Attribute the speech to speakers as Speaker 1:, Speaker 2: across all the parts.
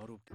Speaker 1: 어렵게.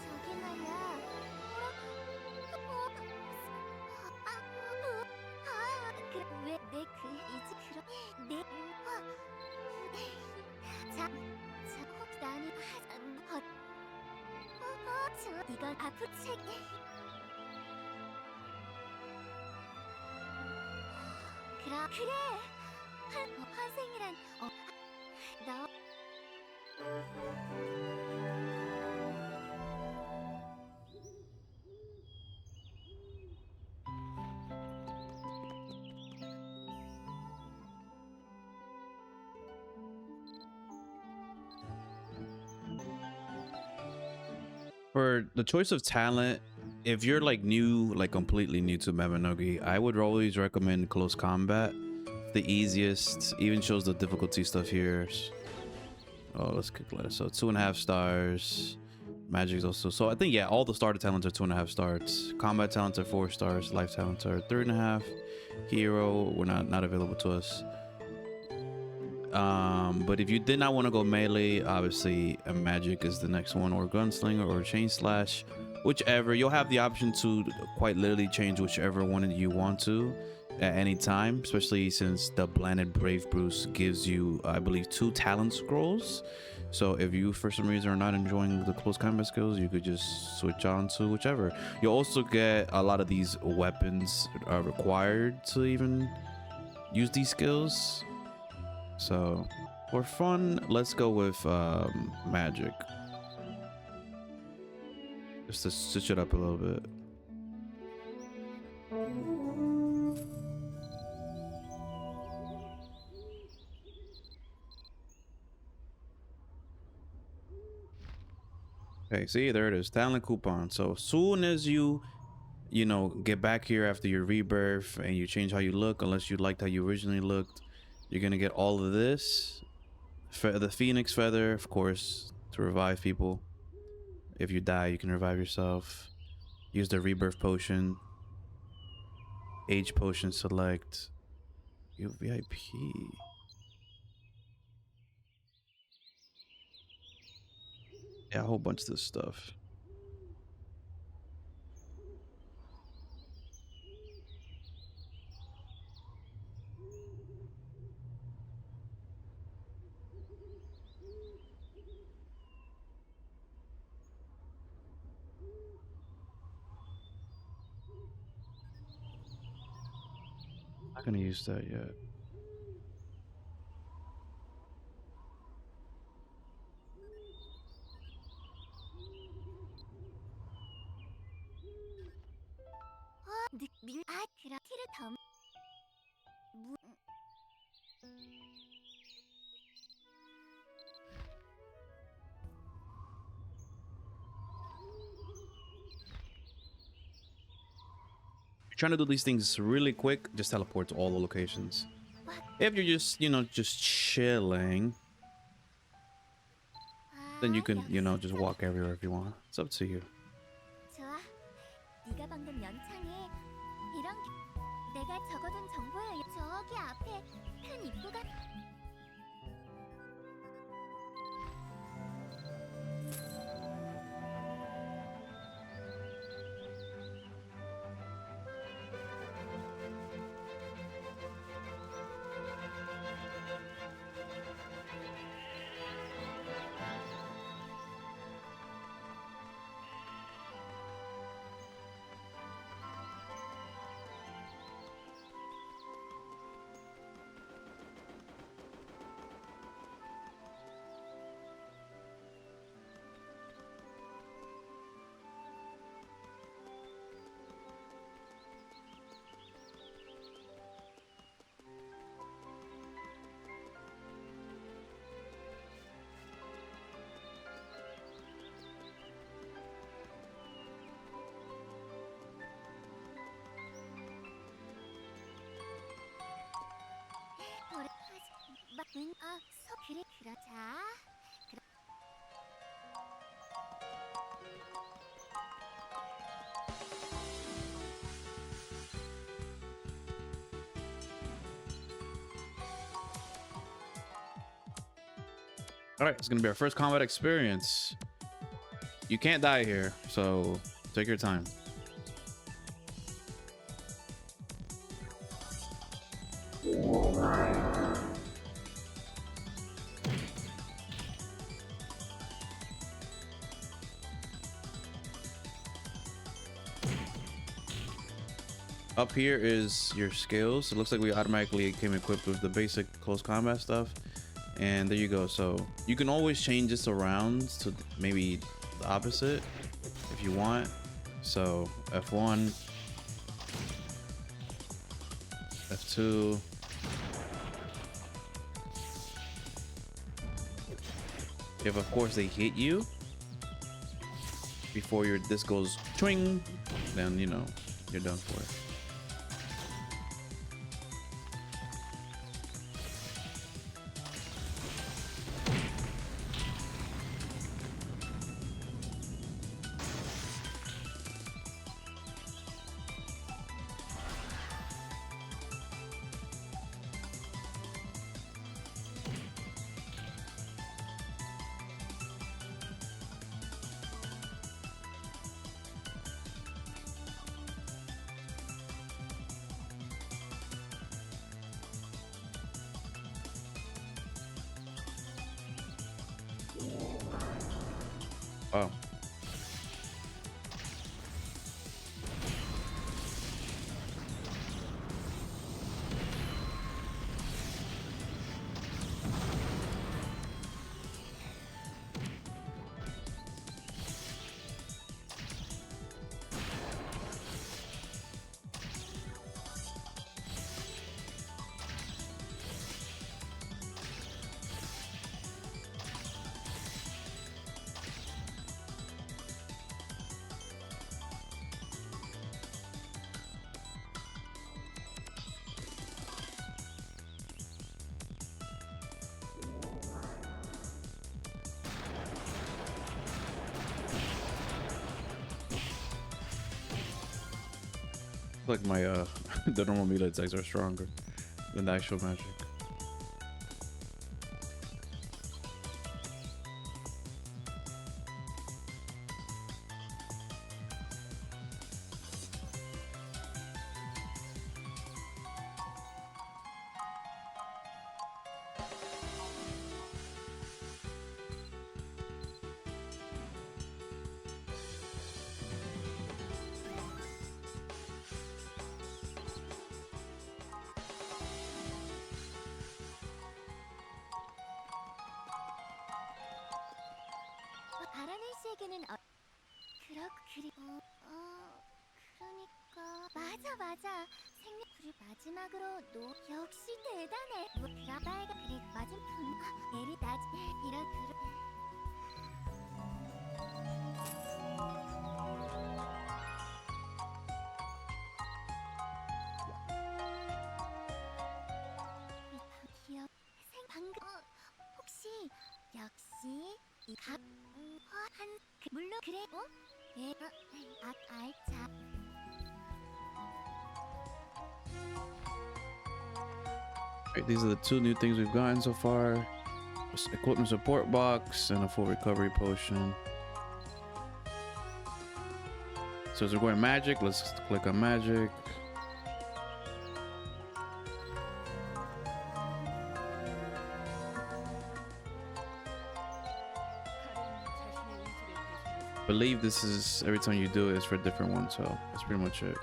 Speaker 2: 저기 말이야. 왜 내 그 이제 그런 내 자, 혹 나는 저 이건 아프 책 그래 환생이란 너
Speaker 3: For the choice of talent, if you're like new, like completely new to Mabinogi, I would always recommend close combat. The easiest, even shows the difficulty stuff here. Oh, let's click letter. So 2.5 stars. Magic's also. So I think, yeah, all the starter talents are 2.5 stars. Combat talents are 4 stars. Life talents are 3.5. Hero, we're not available to us. But if you did not want to go melee, obviously a magic is the next one, or gunslinger, or chain slash, whichever. You'll have the option to quite literally change whichever one you want to at any time, especially since the Blaanid Brave Bruce gives you, I believe, 2 talent scrolls. So if you for some reason are not enjoying the close combat skills, you could just switch on to whichever. You'll also get a lot of these weapons are required to even use these skills. So for fun, let's go with magic, just to switch it up a little bit. Okay, see, there it is, talent coupon. So as soon as you know, get back here after your rebirth and you change how you look, unless you liked how you originally looked, you're gonna get all of this. The Phoenix Feather, of course, to revive people. If you die, you can revive yourself. Use the Rebirth Potion. Age Potion select. You VIP. Yeah, a whole bunch of this stuff. Not gonna use that yet. You're trying to do these things really quick, just teleport to all the locations. If you're just, you know, just chilling, then you can, you know, just walk everywhere if you want. It's up to you.
Speaker 2: 좋아. 네가 방금 연창에 이런 내가 적어둔 정보에 저기 앞에 큰 입구가 그래 그러자.
Speaker 3: All right, it's gonna be our first combat experience. You can't die here, so take your time. Up here is your skills. It looks like we automatically came equipped with the basic close combat stuff. And there you go. So you can always change this around to maybe the opposite if you want. So F1, F2. If of course they hit you before this goes twing, then you know you're done for it. Wow. Like my the normal melee attacks are stronger than the actual magic.
Speaker 2: 바라는 세계는 그러니까 맞아 생명 그리고 마지막으로 너 역시 대단해 뭐 그라바이가 그리고 맞은 에리 나지 이런 기억 방금 혹시 역시 물론 그래 알자
Speaker 3: Alright, these are the two new things we've gotten so far. Equipment support box and a full recovery potion. So as we're going magic, let's click on magic. I believe this is every time you do it is for a different one, so that's pretty much it.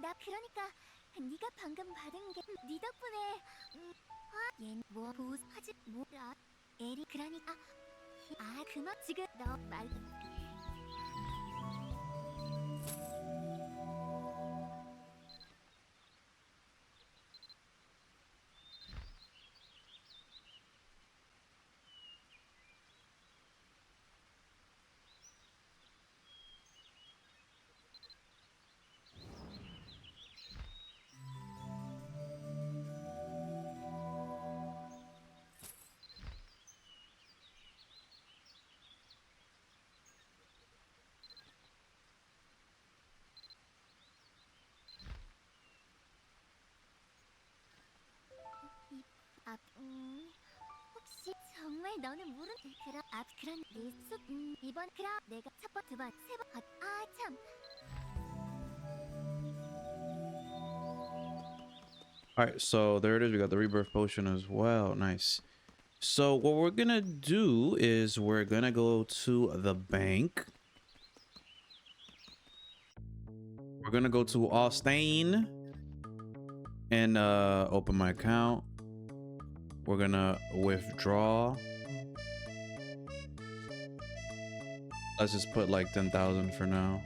Speaker 2: 나 그러니까 네가 방금 받은 게 네 덕분에 얘뭐 보하지 뭐라 에리 그러니까 그만 지금 너 말 혹시 정말 너는 모른 그런 그런 일수 이번 그럼 내가 첫 번, 두 번, 세 번 참.
Speaker 3: All right, so there it is. We got the rebirth potion as well. Nice. So what we're gonna do is we're gonna go to the bank. We're gonna go to Austin and open my account. We're gonna withdraw. Let's just put like 10,000 for now.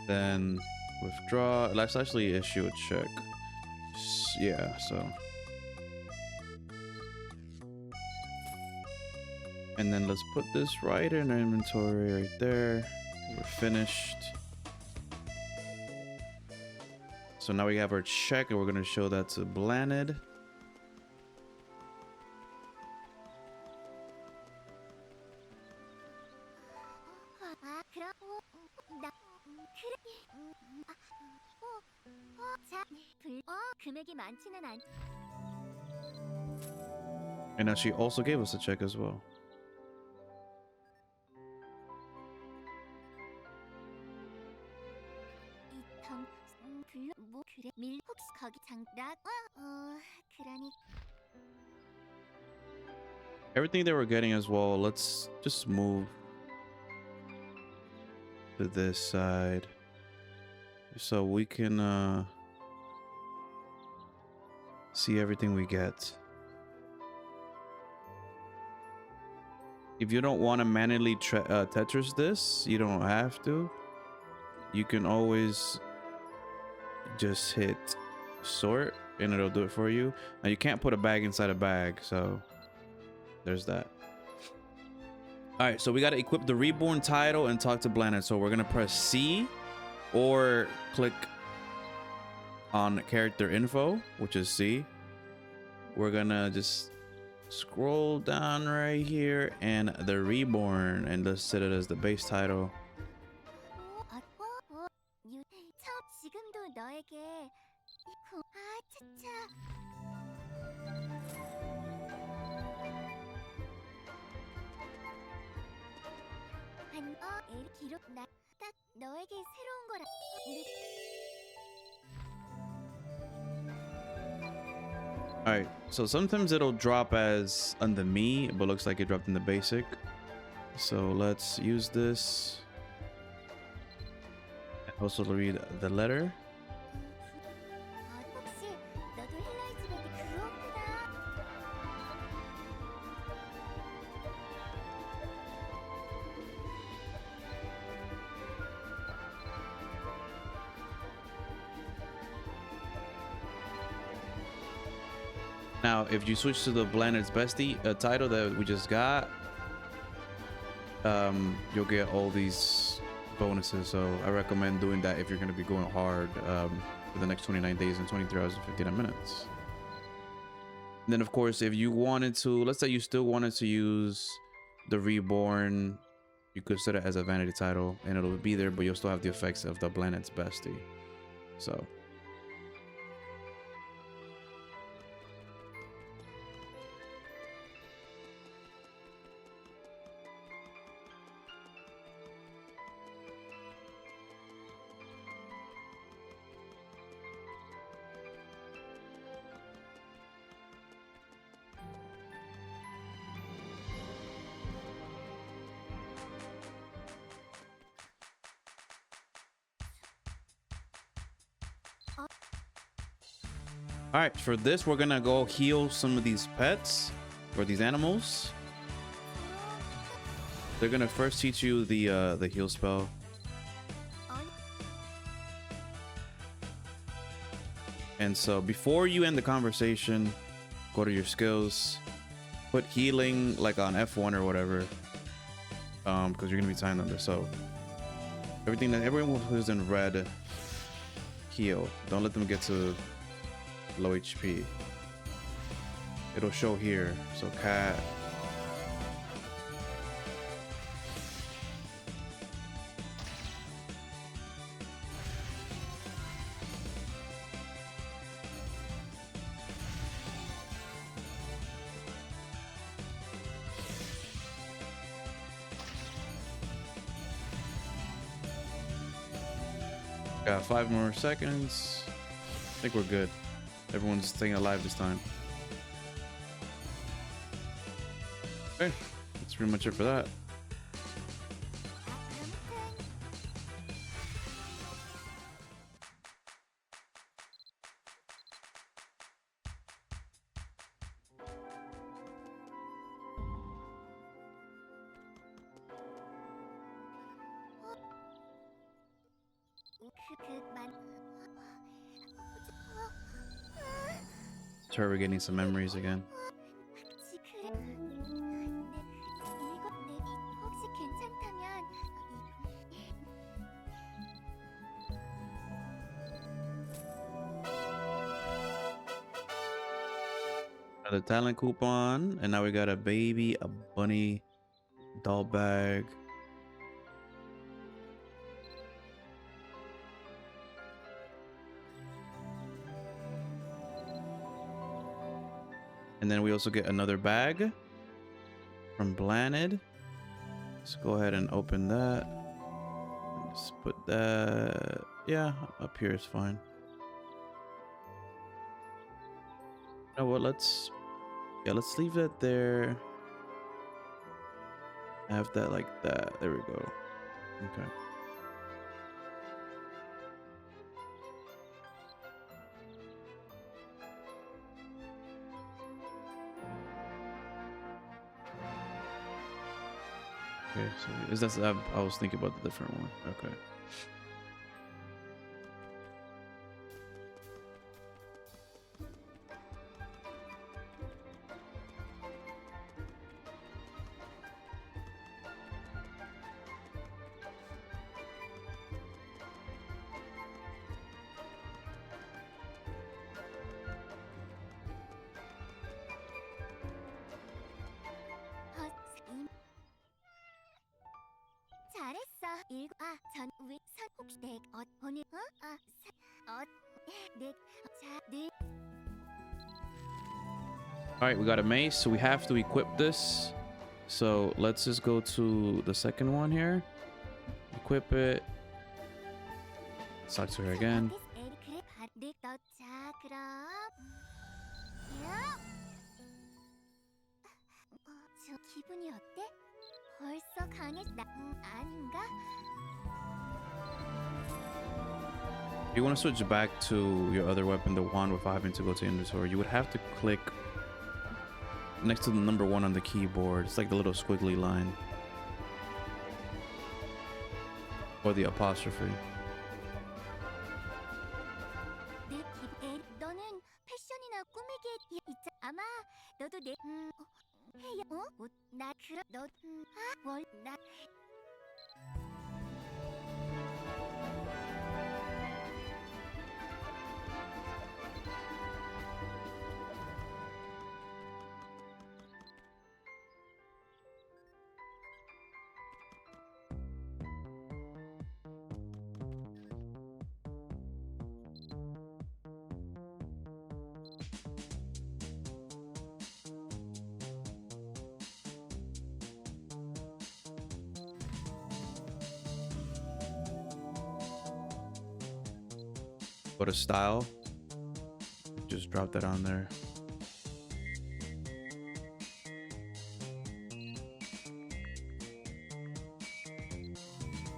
Speaker 3: Then withdraw. Let's actually issue a check. Yeah, so. And then let's put this right in our inventory right there. We're finished. So now we have our check and we're going to show that to Blaanid. And now she also gave us a check as well. Everything that we're getting as well, let's just move to this side so we can see everything we get. If you don't want to manually Tetris this, you don't have to. You can always just hit sort and it'll do it for you. Now you can't put a bag inside a bag, so there's that. All right, so we got to equip the reborn title and talk to Blaanid. So we're gonna press C or click on character info, which is C. We're gonna just scroll down right here and the reborn, and let's set it as the base title. All right, so sometimes it'll drop as under me, but looks like it dropped in the basic. So let's use this. And also read the letter. Now, if you switch to the Blaanid's Bestie title that we just got, you'll get all these bonuses. So I recommend doing that if you're going to be going hard for the next 29 days and 23 hours and 59 minutes. And then, of course, if you wanted to, let's say you still wanted to use the Reborn, you could set it as a vanity title and it'll be there, but you'll still have the effects of the Blaanid's Bestie. So. All right, for this, we're gonna go heal some of these pets or these animals. They're gonna first teach you the heal spell. And so before you end the conversation, go to your skills, put healing like on F1 or whatever, because you're gonna be timed under. So everyone who's in red, heal. Don't let them get to low HP. It'll show here. So cat. Got 5 more seconds. I think we're good. Everyone's staying alive this time. Okay, that's pretty much it for that. Sure, we're getting some memories again. Another talent coupon, and now we got a baby, a bunny doll bag. And then we also get another bag from Blaanid. Let's go ahead and open that. Let's put that, yeah, up here is fine. You know what, let's leave that there. Have that like that. There we go. Okay. Okay, so is that I was thinking about the different one. Okay.
Speaker 2: 잘했어. 전 위, 선 혹시 내 오늘 내 네.
Speaker 3: All right, we got a mace, so we have to equip this. So let's just go to the second one here. Equip it. Talk to her again.
Speaker 2: 저 기분이 어때? 벌써 강했다. 아닌가?
Speaker 3: If you want to switch back to your other weapon, the wand, without having to go to inventory, you would have to click next to the number 1 on the keyboard. It's like the little squiggly line. Or the apostrophe.
Speaker 2: 너는 패션이나 꾸미기에 있자. 아마 너도 내 해요. 나 그럼 나
Speaker 3: Go to style. Just drop that on there.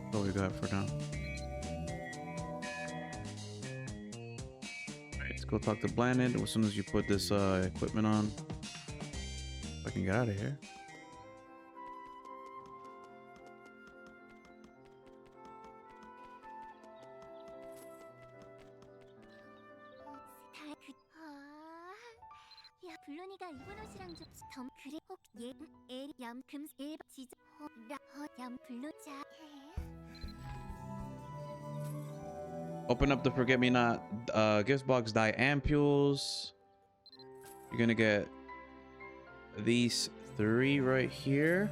Speaker 3: That's all we got for now. Alright, let's go talk to Blaanid. As soon as you put this equipment on, I can get out of here.
Speaker 2: 야, 블루니가 입은 옷이랑 좀 그래 혹 금 지저 블루자.
Speaker 3: Open up the forget me not gift box die ampules. You're gonna get these 3 right here.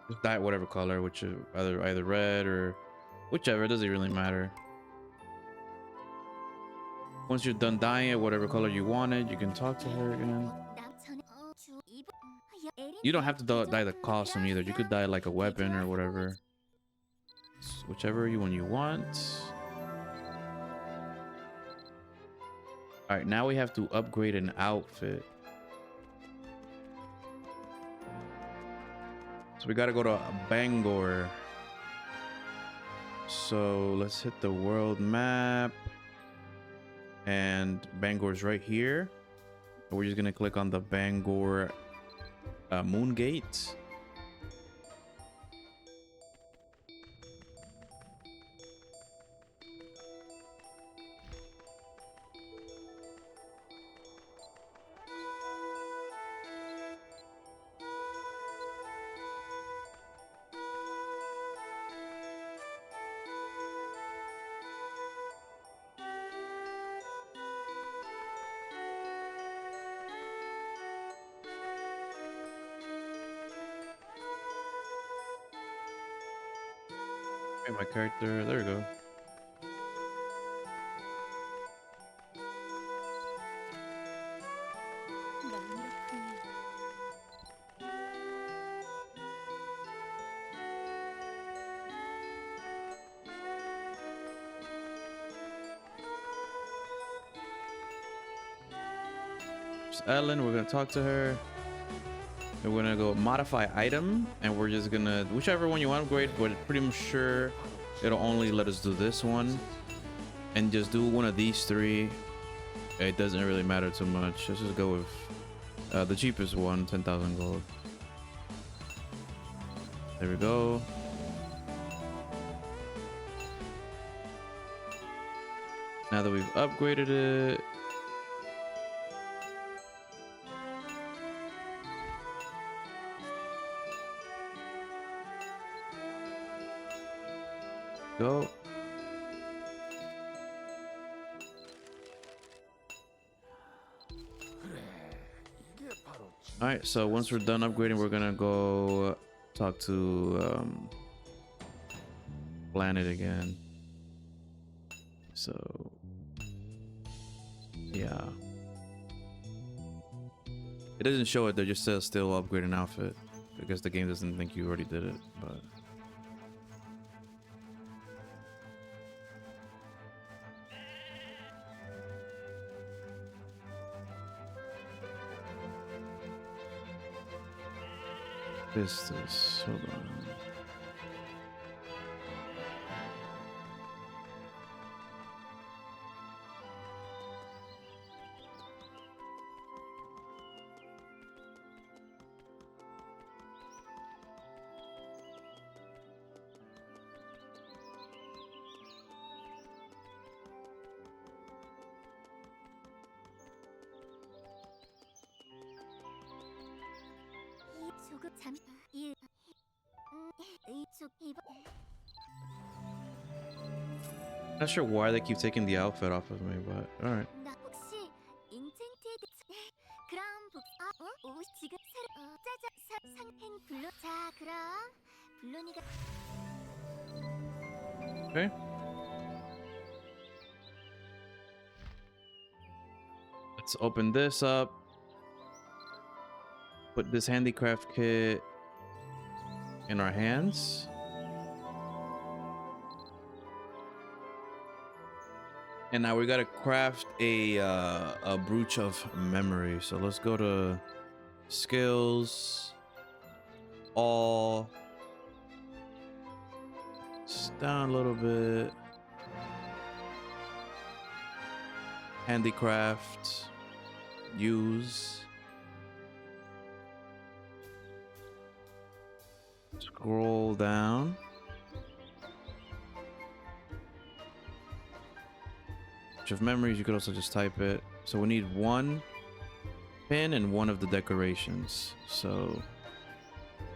Speaker 3: Just dye it whatever color, which is either red or whichever, it doesn't really matter. Once you're done dyeing it whatever color you wanted, you can talk to her again. You don't have to dye the costume either. You could dye like a weapon or whatever. Whichever one you want. Alright, now we have to upgrade an outfit. So we gotta go to Bangor. So let's hit the world map. And Bangor's right here. We're just gonna click on the Bangor moon gate. my character. There we go. It's Ellen. We're gonna talk to her. And we're gonna go modify item, and we're just gonna whichever one you want to upgrade, but pretty much sure it'll only let us do this one, and just do one of these three. It doesn't really matter too much. Let's just go with the cheapest one, 10,000 gold. There we go. Now that we've upgraded it, go. All right, so once we're done upgrading, we're gonna go talk to Blaanid again. So yeah, it doesn't show it. They just says still upgrade an outfit. I guess the game doesn't think you already did it, but. Pistos, hold on. Not sure why they keep taking the outfit off of me, but all right. Okay. Let's open this up. Put this handicraft kit in our hands. And now we gotta craft a brooch of memory. So let's go to skills, all, just down a little bit, handicraft, use, scroll down. Of memories, you could also just type it. So we need one pin and one of the decorations. So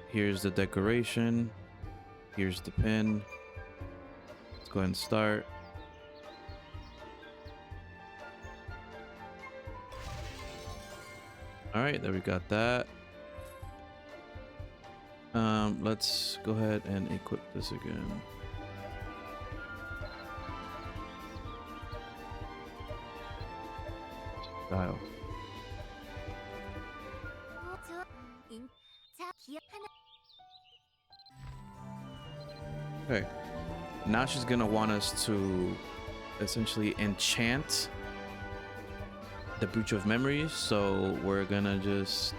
Speaker 3: here's the decoration, here's the pin. Let's go ahead and start. All right, there we got that. Let's go ahead and equip this again. Style. Okay, now she's gonna want us to essentially enchant the brooch of memories, so we're gonna just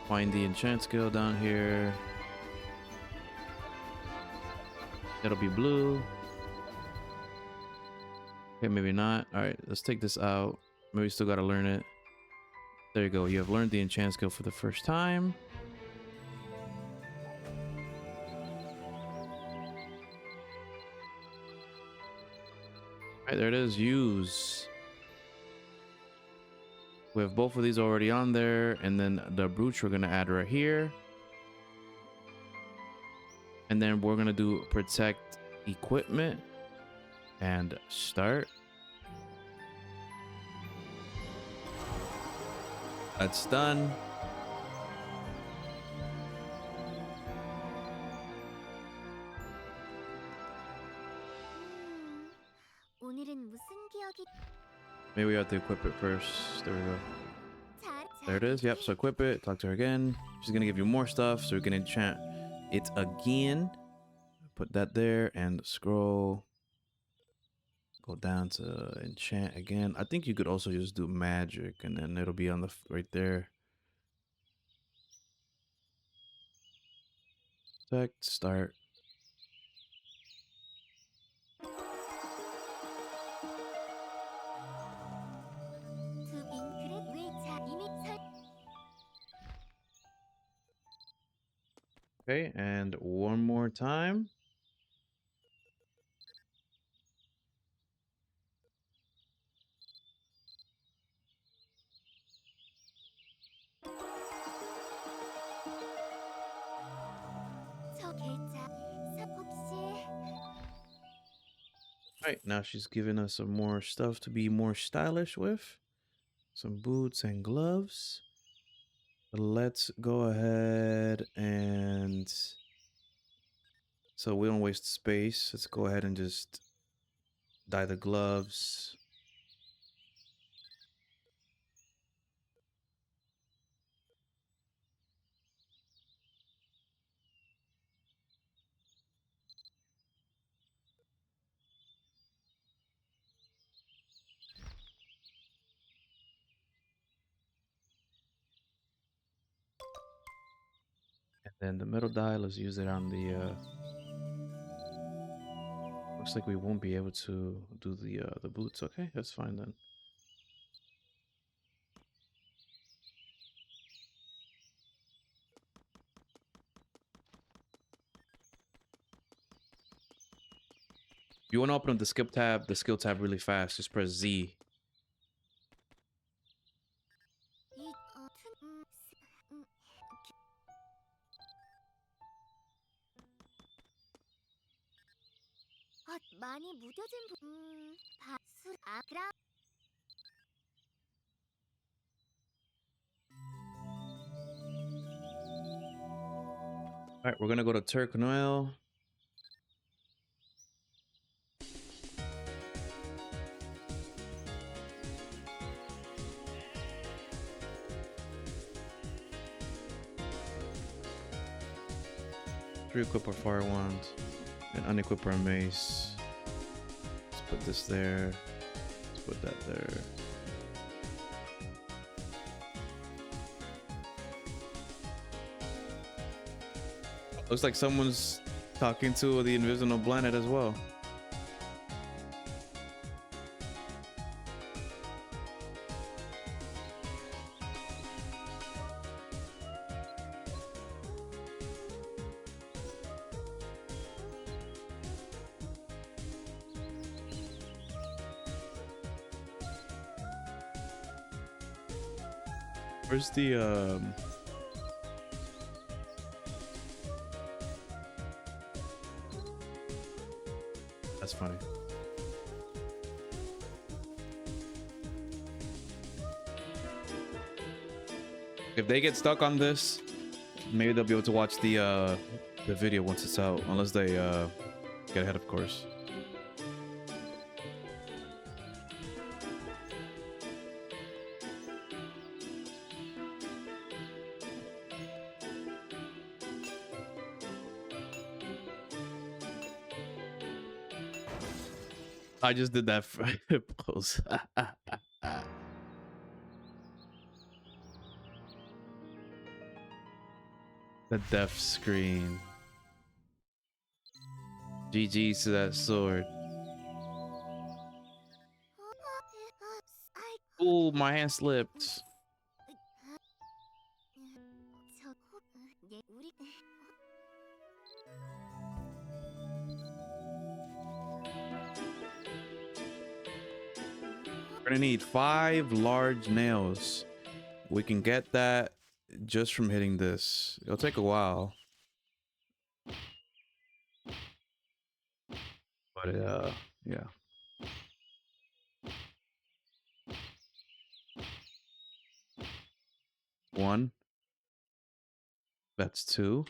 Speaker 3: find the enchant skill down here. It'll be blue. Okay, maybe not. All right, let's take this out. Maybe we still gotta learn it. There you go. You have learned the enchant skill for the first time. All right, there it is. Use. We have both of these already on there, and then the brooch we're gonna add right here. And then we're gonna do protect equipment and start. That's done.
Speaker 2: 오늘은 무슨 기억이
Speaker 3: Maybe we have to equip it first. There we go.
Speaker 2: 잘
Speaker 3: There it is. Yep, so equip it. Talk to her again. She's gonna give you more stuff, so we can enchant it again. Put that there and scroll. Go down to enchant again. I think you could also just do magic, and then it'll be on the right there. Select, start. Okay, and one more time. Right, now she's giving us some more stuff to be more stylish with. Some boots and gloves. Let's go ahead and... So we don't waste space. Let's go ahead and just dye the gloves. And then the middle dye, let's use it on the... Looks like we won't be able to do the boots. Okay, that's fine then. If you want to open up the skill tab really fast, just press Z.
Speaker 2: 많이 무뎌진
Speaker 3: All right, we're gonna go to Turk Noel. Re-equip our fire wand and unequip our mace. Let's put this there. Let's put that there. Looks like someone's talking to the invisible Blaanid as well. Where's the That's funny. If they get stuck on this, maybe they'll be able to watch the video once it's out, unless they get ahead, of course. I just did that for pose. The death screen. GG's to that sword. Ooh, my hand slipped. We're gonna need 5 large nails. We can get that just from hitting this. It'll take a while. But yeah. One. That's 2.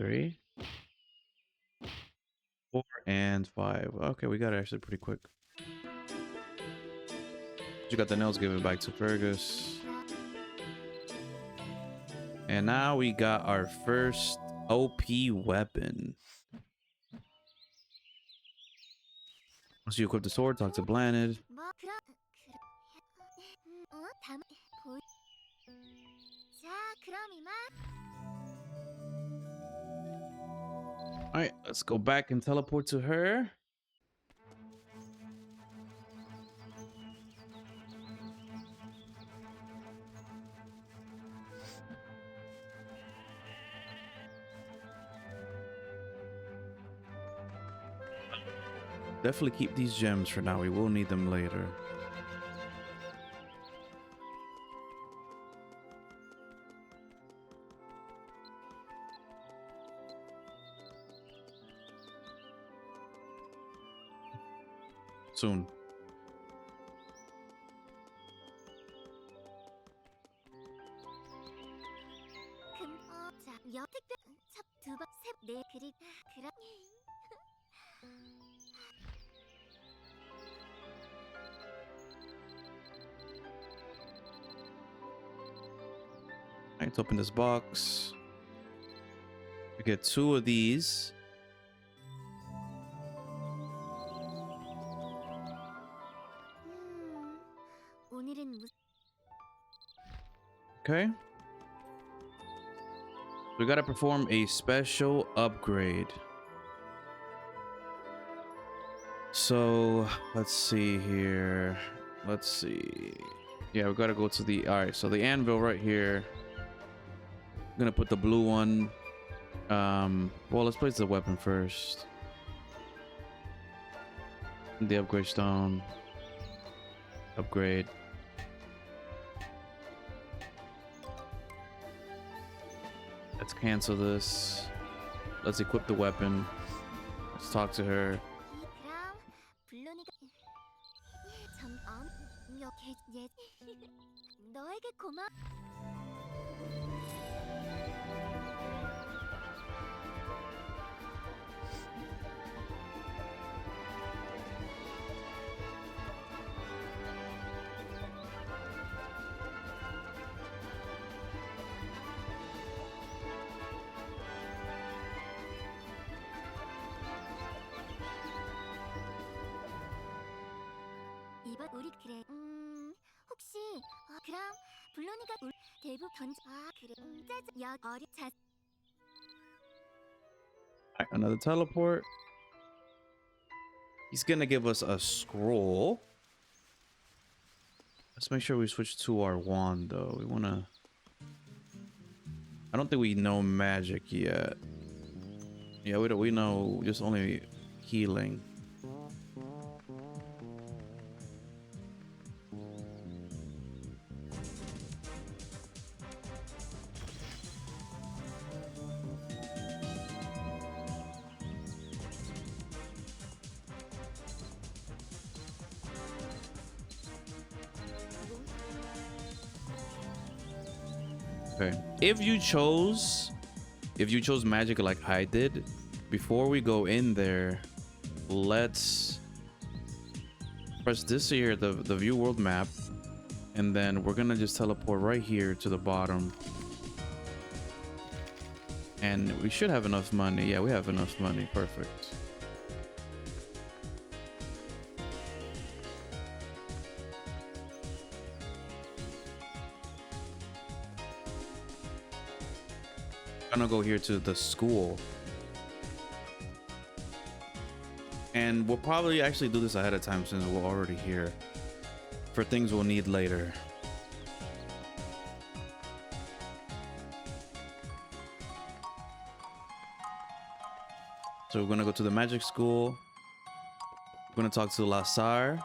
Speaker 3: 3, 4, and 5. Okay, we got it actually pretty quick. You got the nails, give it back to Fergus. And now we got our first OP weapon. Once you equip the sword, talk to Blaanid. Alright, let's go back and teleport to her. Definitely keep these gems for now. We will need them later. Soon. Let's open this box. We get 2 of these. Okay. We gotta perform a special upgrade. So let's see here. Let's see. Yeah, we gotta go to the. All right, so the anvil right here. I'm gonna put the blue one. Well, let's place the weapon first. The upgrade stone. Upgrade. Let's cancel this. Let's equip the weapon. Let's talk to her. Right, another teleport. He's gonna give us a scroll. Let's make sure we switch to our wand though. We wanna. I don't think we know magic yet. Yeah, we don't. We know just only healing. Okay. If you chose magic like I did, before we go in there, let's press this here, the view world map, and then we're gonna just teleport right here to the bottom. And we should have enough money. Yeah, we have enough money. Perfect. I'm gonna go here to the school, and we'll probably actually do this ahead of time since we're already here for things we'll need later. So we're gonna go to the magic school. We're gonna talk to Lasser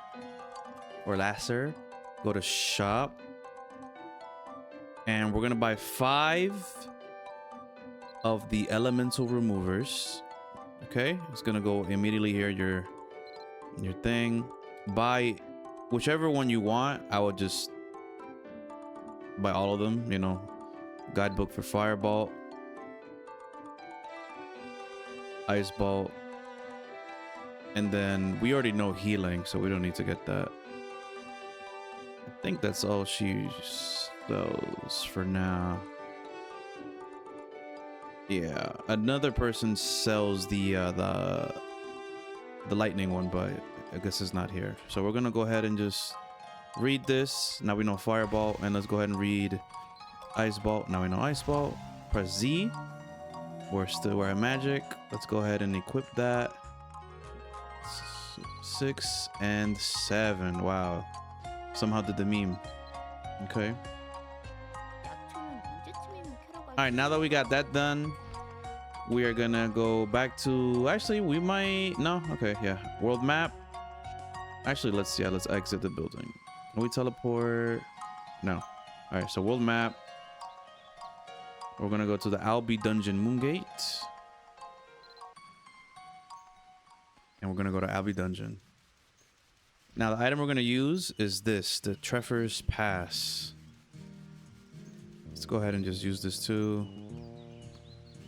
Speaker 3: or Lasser. Go to shop, and we're gonna buy 5 of the elemental removers. Okay, it's gonna go immediately here. Your thing. Buy whichever one you want. I would just buy all of them. You know, guidebook for Firebolt. Ice Bolt. And then we already know healing, so we don't need to get that. I think that's all she sells for now. Yeah, another person sells the lightning one, but I guess it's not here. So we're gonna go ahead and just read this. Now we know Fireball, and let's go ahead and read Ice Bolt. Now we know Ice Bolt. Press Z. We're at magic. Let's go ahead and equip that. 6 and 7. Wow. Somehow did the meme. Okay. All right, now that we got that done, we are gonna go back to, actually we might, no, okay, yeah, world map. Actually, let's exit the building. Can we teleport? No. All right, so world map. We're gonna go to the Albi Dungeon Moongate. And we're gonna go to Albi Dungeon. Now the item we're gonna use is this, the Trevor's Pass. Let's go ahead and just use this too.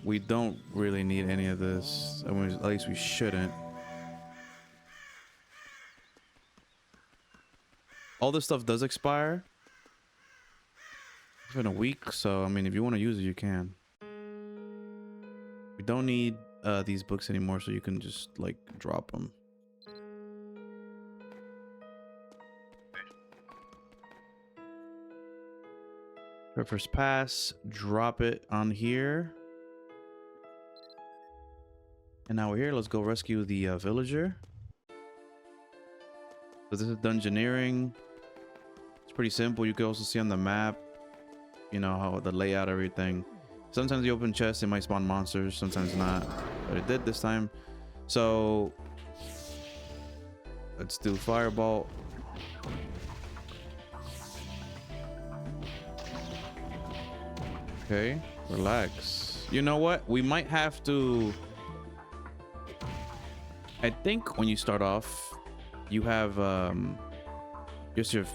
Speaker 3: We don't really need any of this. I mean, at least we shouldn't. All this stuff does expire. It's been a week, so I mean, if you want to use it, you can. We don't need these books anymore, so you can just like drop them. Trevor's Pass, drop it on here. And now we're here. Let's go rescue the villager. So this is dungeoneering. It's pretty simple. You can also see on the map, you know, how the layout, everything. Sometimes you open chests, it might spawn monsters, sometimes not, but it did this time. So let's do Fireball. Okay, relax. You know what? We might have to... I think when you start off, you have just your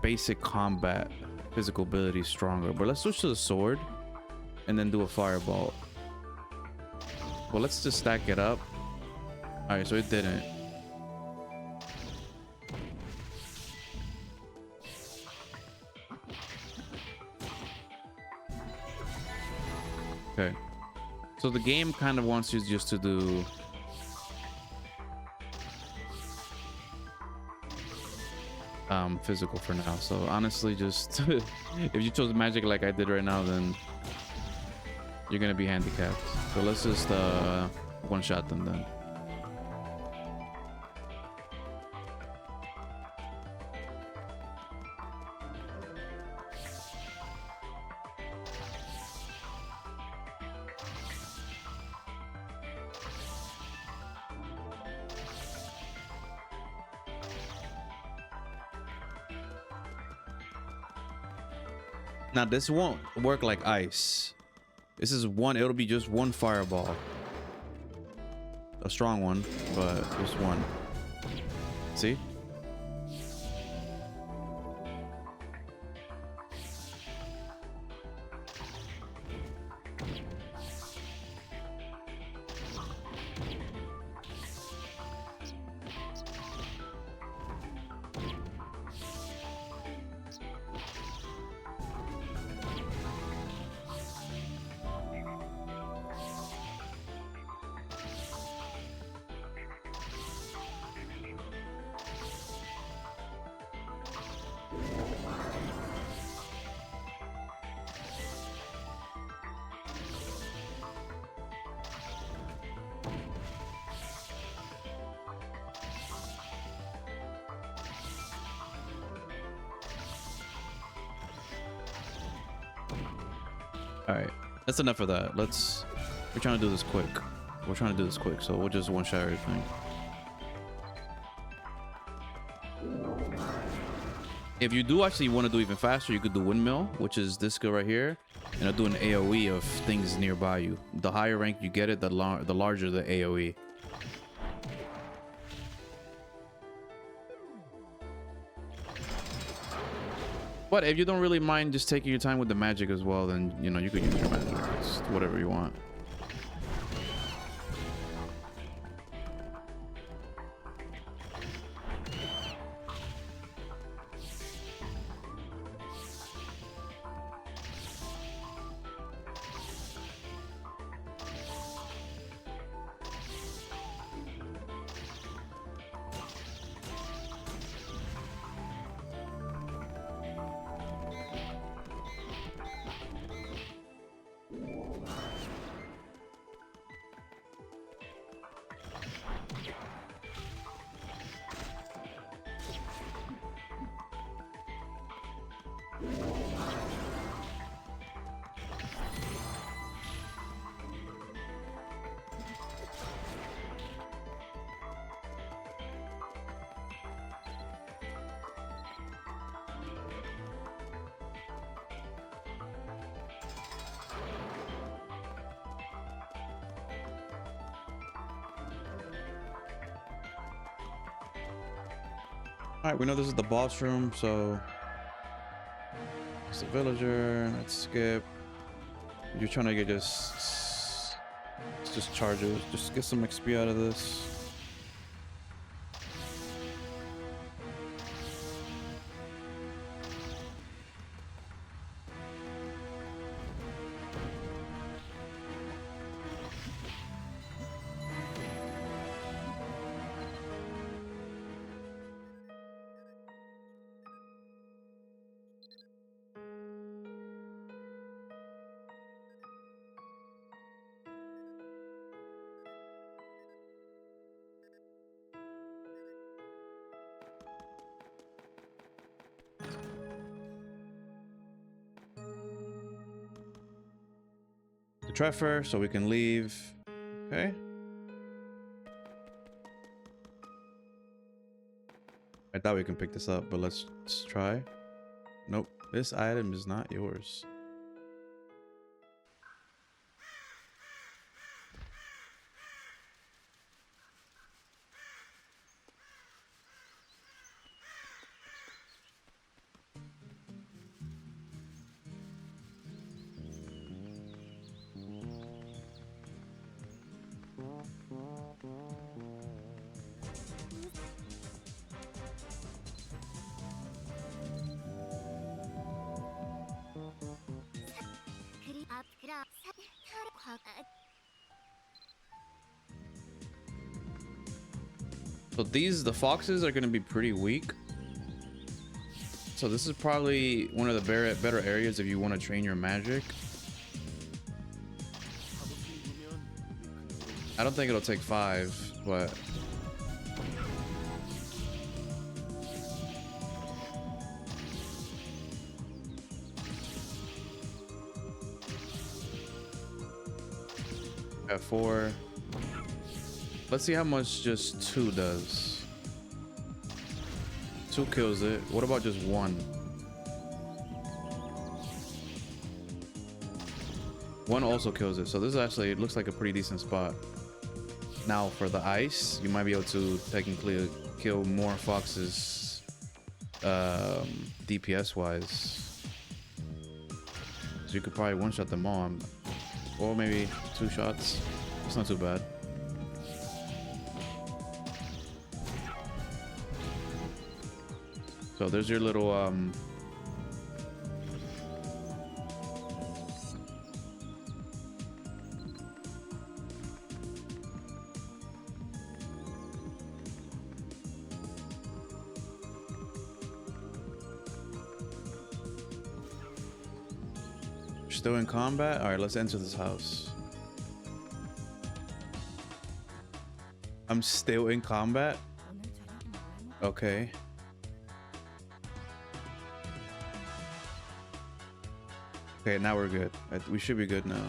Speaker 3: basic combat physical ability stronger. But let's switch to the sword and then do a Fireball. Well, let's just stack it up. All right, so it didn't. Okay, so the game kind of wants you just to do physical for now. So honestly, just if you chose magic like I did right now, then you're gonna be handicapped. So let's just one shot them then. Now this won't work like ice. This is one, it'll be just one Fireball. A strong one, but just one. See? All right, that's enough of that. We're trying to do this quick. We're trying to do this quick, so we'll just one shot everything. If you do actually want to do even faster, you could do Windmill, which is this skill right here, and it'll do an AoE of things nearby you. The higher rank you get it, the larger the AoE. But if you don't really mind just taking your time with the magic as well, then, you know, you could use your magic. It's whatever you want. All right, we know this is the boss room, so it's the villager. Let's skip. You're trying to get just charges. Just get some XP out of this. The Treffer, so we can leave. Okay. I thought we can pick this up, but let's try. Nope, this item is not yours. So the foxes are going to be pretty weak. So this is probably one of the better areas if you want to train your magic. I don't think it'll take 5, but at 4. Let's see how much just 2 does. 2 kills it. What about just 1? 1 also kills it. So this is actually, it looks like a pretty decent spot. Now for the ice, you might be able to technically kill more foxes DPS wise. So you could probably one-shot them all. Or maybe 2 shots. It's not too bad. So there's your little still in combat? All right, let's enter this house. I'm still in combat? Okay. Okay, now we're good. We should be good now.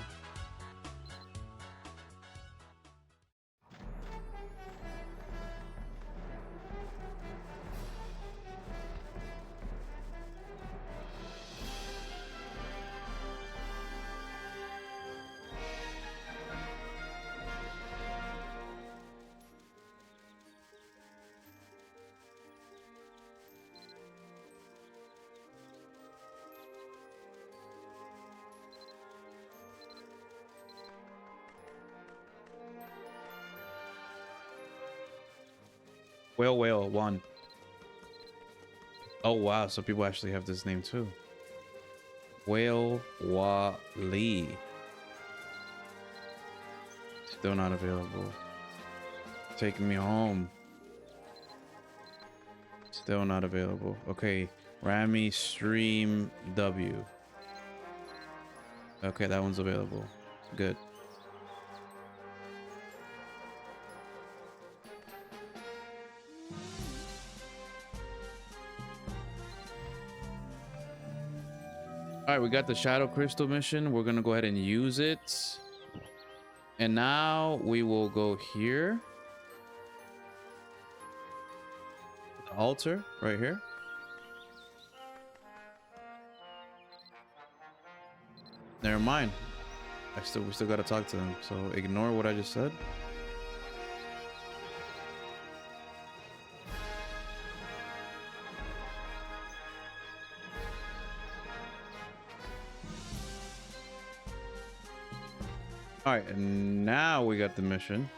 Speaker 3: Whale 1. Oh wow, so people actually have this name too. Whale Wali. Still not available. Taking me home. Still not available. Okay, RamyStream W. Okay, that one's available. Good. All right, we got the Shadow Crystal mission. We're gonna go ahead and use it. And now we will go here. The altar right here. Never mind. We still gotta talk to them. So ignore what I just said. All right, and now we got the mission.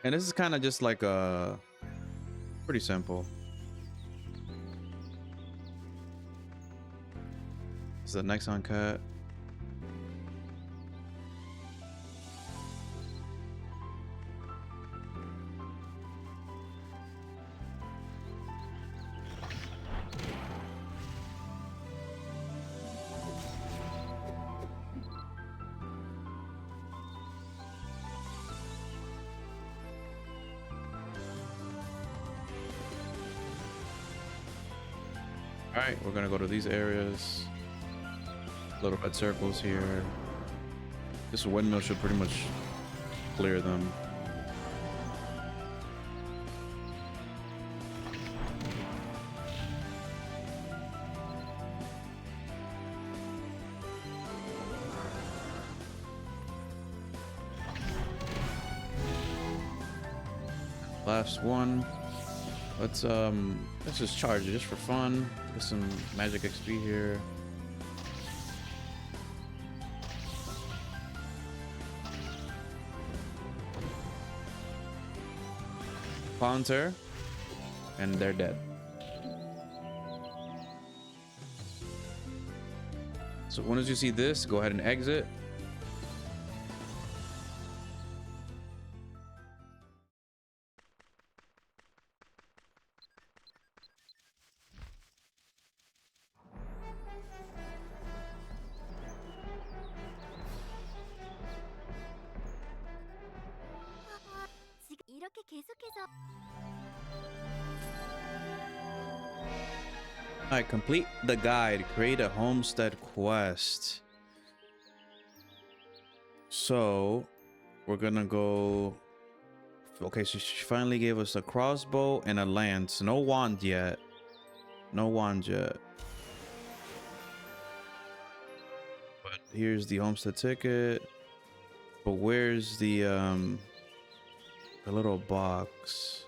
Speaker 3: And this is kind of just like a pretty simple. This is the next on cut. All right, we're gonna go to these areas. Little red circles here. This windmill should pretty much clear them. Last one. Let's just charge it just for fun. Get some magic XP here. Counter, and they're dead. So when you see this, go ahead and exit.
Speaker 2: 지금 이렇게 계속해서
Speaker 3: Alright, complete the guide. Create a homestead quest. So we're gonna go. Okay, so she finally gave us a crossbow and a lance. No wand yet. No wand yet. But here's the homestead ticket. But where's the little box?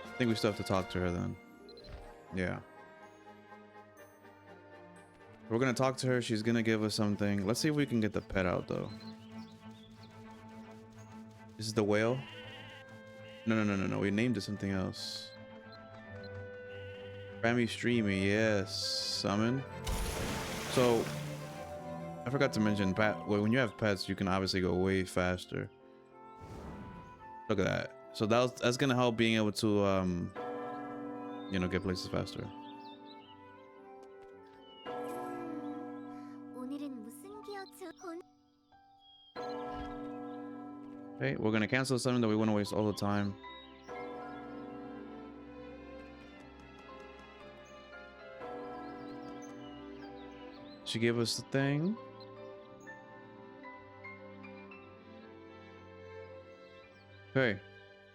Speaker 3: I think we still have to talk to her then. Yeah. We're gonna talk to her. She's gonna give us something. Let's see if we can get the pet out though. This is the whale? No. We named it something else. RamyStream, yes. Summon. So I forgot to mention, when you have pets, you can obviously go way faster. Look at that. So that's gonna help being able to you know, get places faster.
Speaker 2: 오늘은 무슨 기어츠 혼
Speaker 3: Okay, we're gonna cancel something that we want to waste all the time. She gave us the thing. Okay,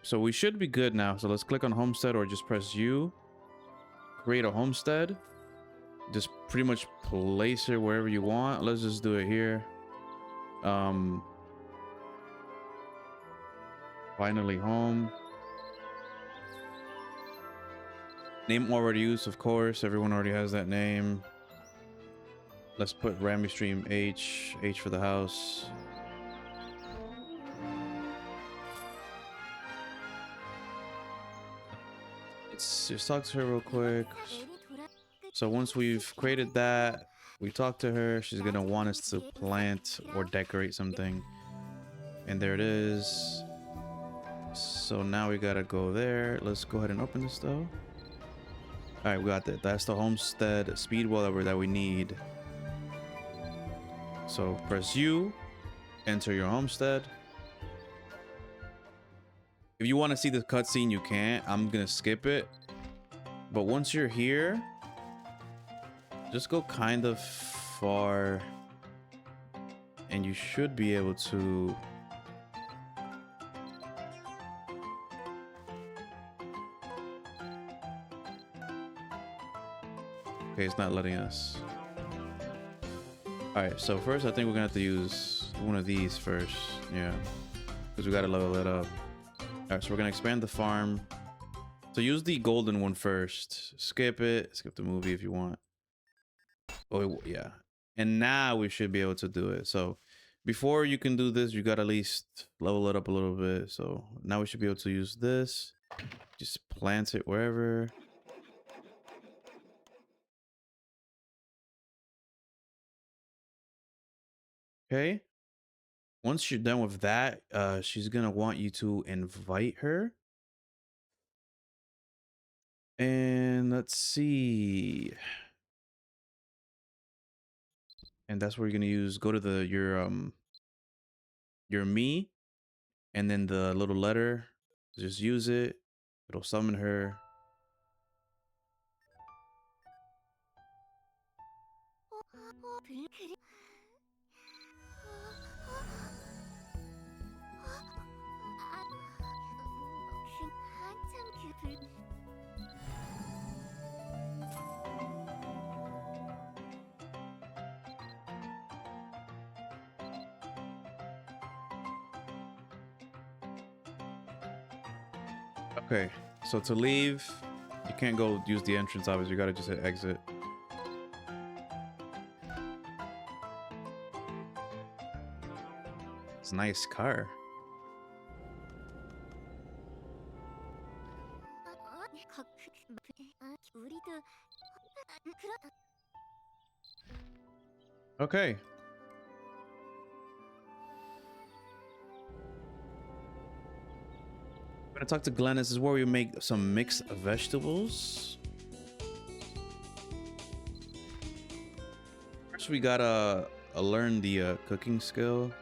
Speaker 3: so we should be good now. So let's click on homestead or just press U. Create a homestead. Just pretty much place it wherever you want. Let's just do it here. Finally home. Name already used, of course. Everyone already has that name. Let's put RamyStream H for the house. Let's just talk to her real quick. So once we've created that, we talk to her. She's gonna want us to plant or decorate something. And there it is. So now we gotta go there. Let's go ahead and open this though. All right, we got that. That's the homestead speed well that we need. So press U, enter your homestead. If you want to see the cutscene, you can. I'm gonna skip it. But once you're here, just go kind of far, and you should be able to. Okay, it's not letting us. All right, so first I think we're gonna have to use one of these first. Yeah, because we gotta level it up. All right, so we're gonna expand the farm. So use the golden one first. Skip it. Skip the movie if you want. Oh yeah. And now we should be able to do it. So before you can do this, you gotta at least level it up a little bit. So now we should be able to use this. Just plant it wherever. Okay. Once you're done with that, she's gonna want you to invite her. And let's see. And that's where you're gonna use go to the your me and then the little letter. Just use it. It'll summon her. Okay, so to leave, you can't go use the entrance, obviously. You gotta just hit exit. It's a nice car. Okay. I'm gonna talk to Glenn. This is where we make some mixed vegetables. First, we gotta learn the cooking skill.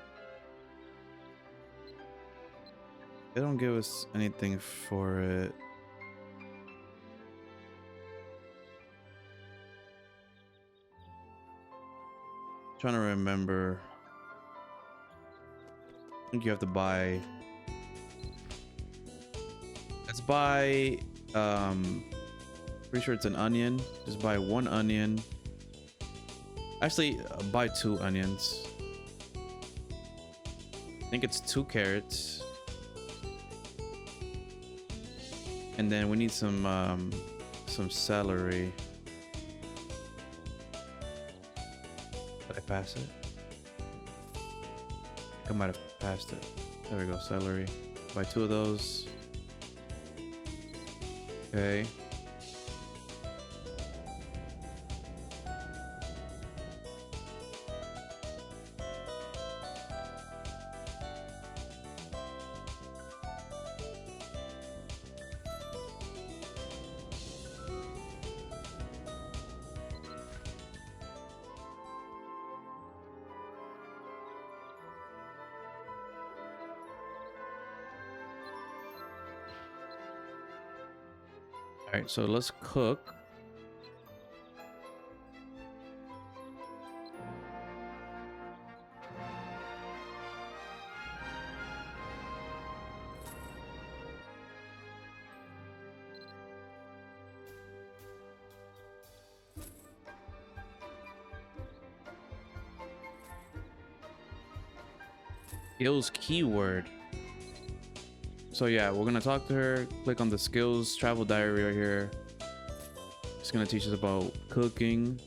Speaker 3: They don't give us anything for it. Trying to remember. I think you have to buy. Let's buy. Pretty sure it's an onion. Just buy one onion. Actually, buy 2 onions. I think it's 2 carrots. And then we need some celery. Did I pass it? I might have passed it. There we go, celery. Buy 2 of those. Okay. All right, so let's cook. Skills keyword. So yeah, we're gonna talk to her, click on the skills travel diary right here. It's gonna teach us about cooking.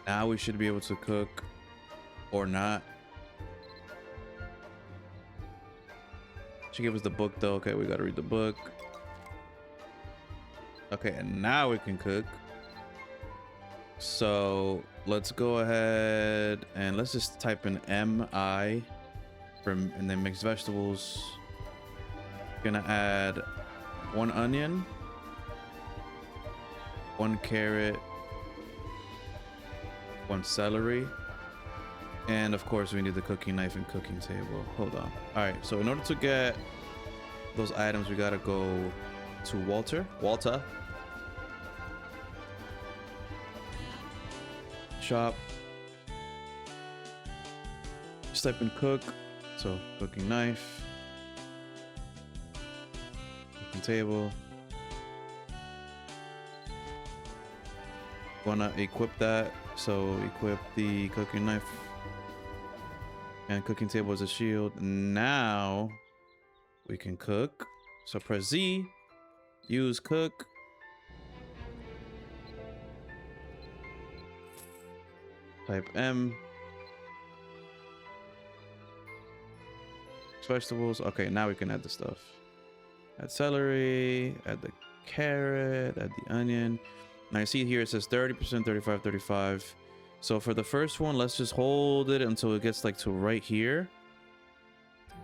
Speaker 3: Now we should be able to cook or not. She gave us the book though. Okay, we gotta read the book. Okay, and now we can cook. So let's go ahead and let's just type in MI and then mixed vegetables. Gonna add 1 onion, 1 carrot, 1 celery, and of course we need the cooking knife and cooking table. Hold on. All right, so in order to get those items, we gotta go to Walter. Shop. Just type in cook. So cooking knife, cooking table. Wanna equip that. So equip the cooking knife and cooking table as a shield. Now we can cook. So press Z, use cook. Type M. Vegetables. Okay, now we can add the stuff. Add celery, add the carrot, add the onion. Now you see here it says 30%, 35, 35. So for the first one, let's just hold it until it gets like to right here.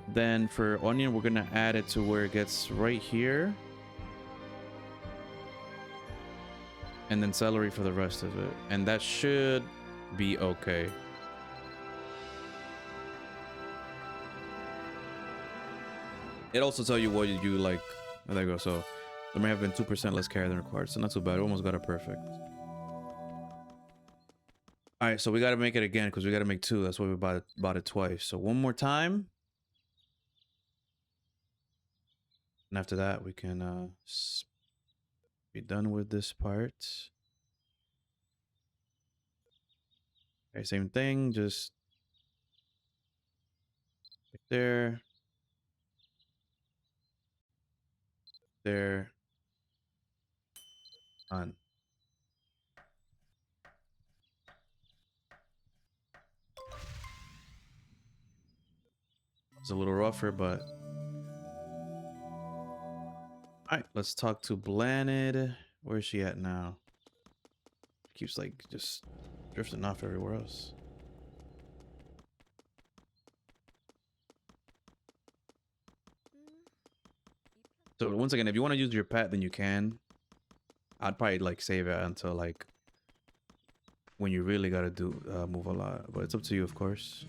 Speaker 3: Then for onion, we're gonna add it to where it gets right here. And then celery for the rest of it. And that should be okay. It also tells you what you do, like, oh, there you go. So there may have been 2% less carry than required. So not too bad. We almost got it perfect. All right, so we got to make it again because we got to make 2. That's why we bought it twice. So one more time. And after that, we can be done with this part. Okay, same thing, just right there. There. On. It's a little rougher, but all right, let's talk to Blaanid. Where's she at now? Keeps like just drifting off everywhere else. So once again, if you want to use your pet, then you can. I'd probably like save it until like when you really gotta do move a lot, but it's up to you, of course.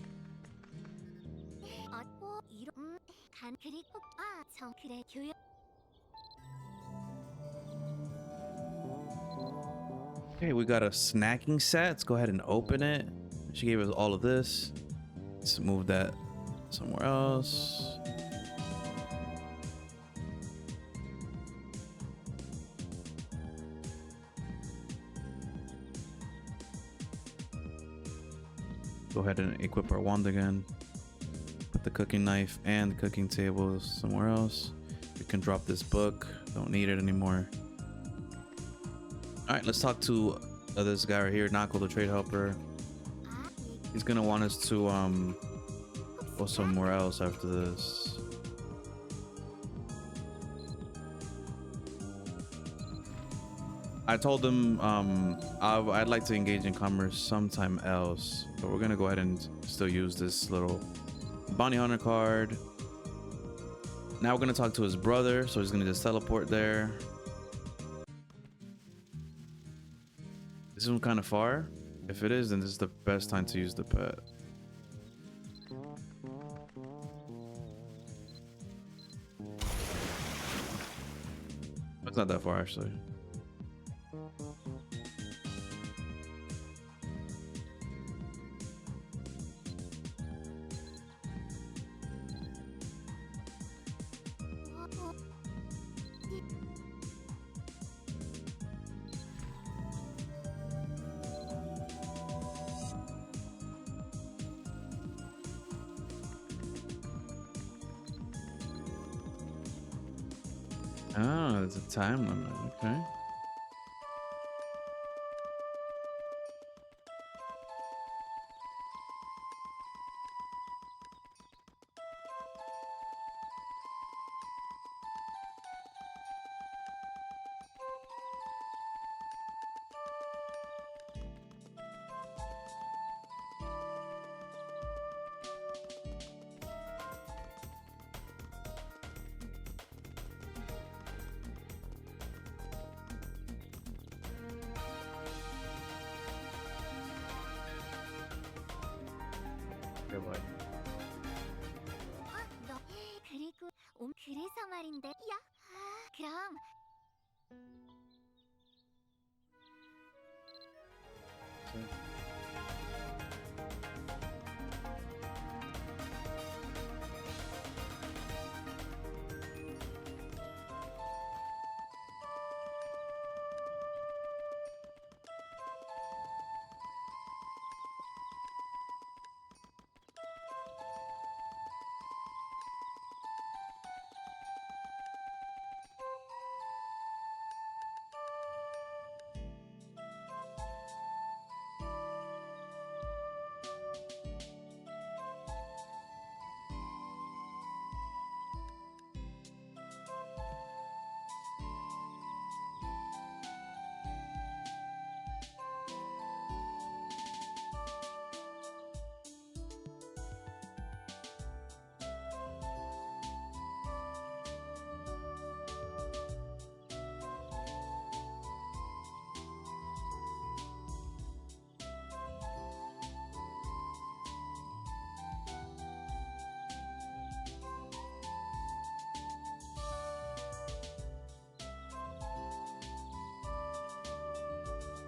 Speaker 3: Okay, we got a snacking set. Let's go ahead and open it. She gave us all of this. Let's move that somewhere else. Go ahead and equip our wand again. Put the cooking knife and the cooking table somewhere else. We can drop this book. Don't need it anymore. All right, let's talk to this guy right here, Nako, the trade helper. He's gonna want us to go somewhere else after this. I told him I'd like to engage in commerce sometime else, but we're gonna go ahead and still use this little bounty hunter card. Now we're gonna talk to his brother, so he's gonna just teleport there. This is kind of far. If it is, then this is the best time to use the pet. It's not that far actually. Oh, there's a time limit. Okay. Goodbye.
Speaker 2: 그리고 그래서 말인데 야 그럼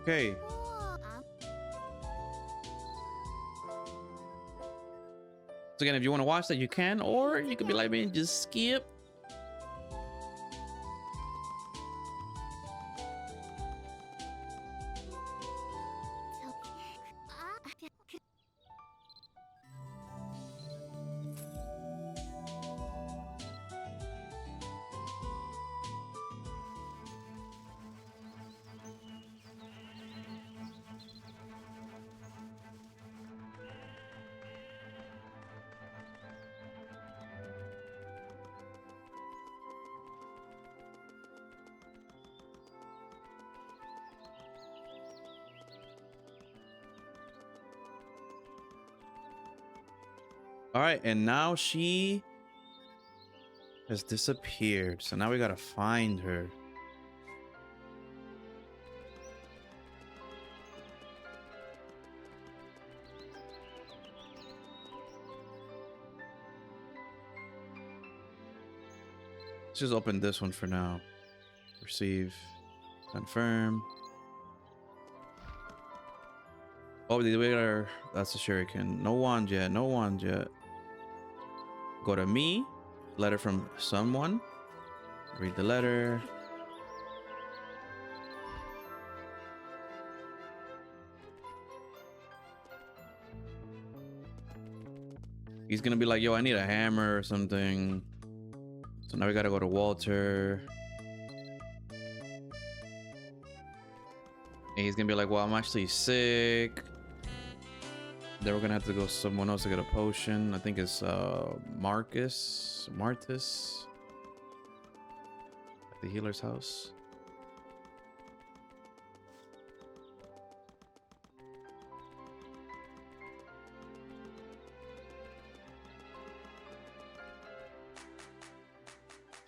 Speaker 3: Okay. So again, if you want to watch that, you can, or you could be like me and just skip. All right, and now she has disappeared. So now we gotta find her. Let's just open this one for now. Receive. Confirm. Oh, the waiter. That's a shuriken. No wand yet. No wand yet. Go to me. Letter from someone. Read the letter. He's gonna be like, yo, I need a hammer or something. So now we gotta go to Walter. And he's gonna be like, well, I'm actually sick. Then we're gonna have to go someone else to get a potion. I think it's Martis at the healer's house.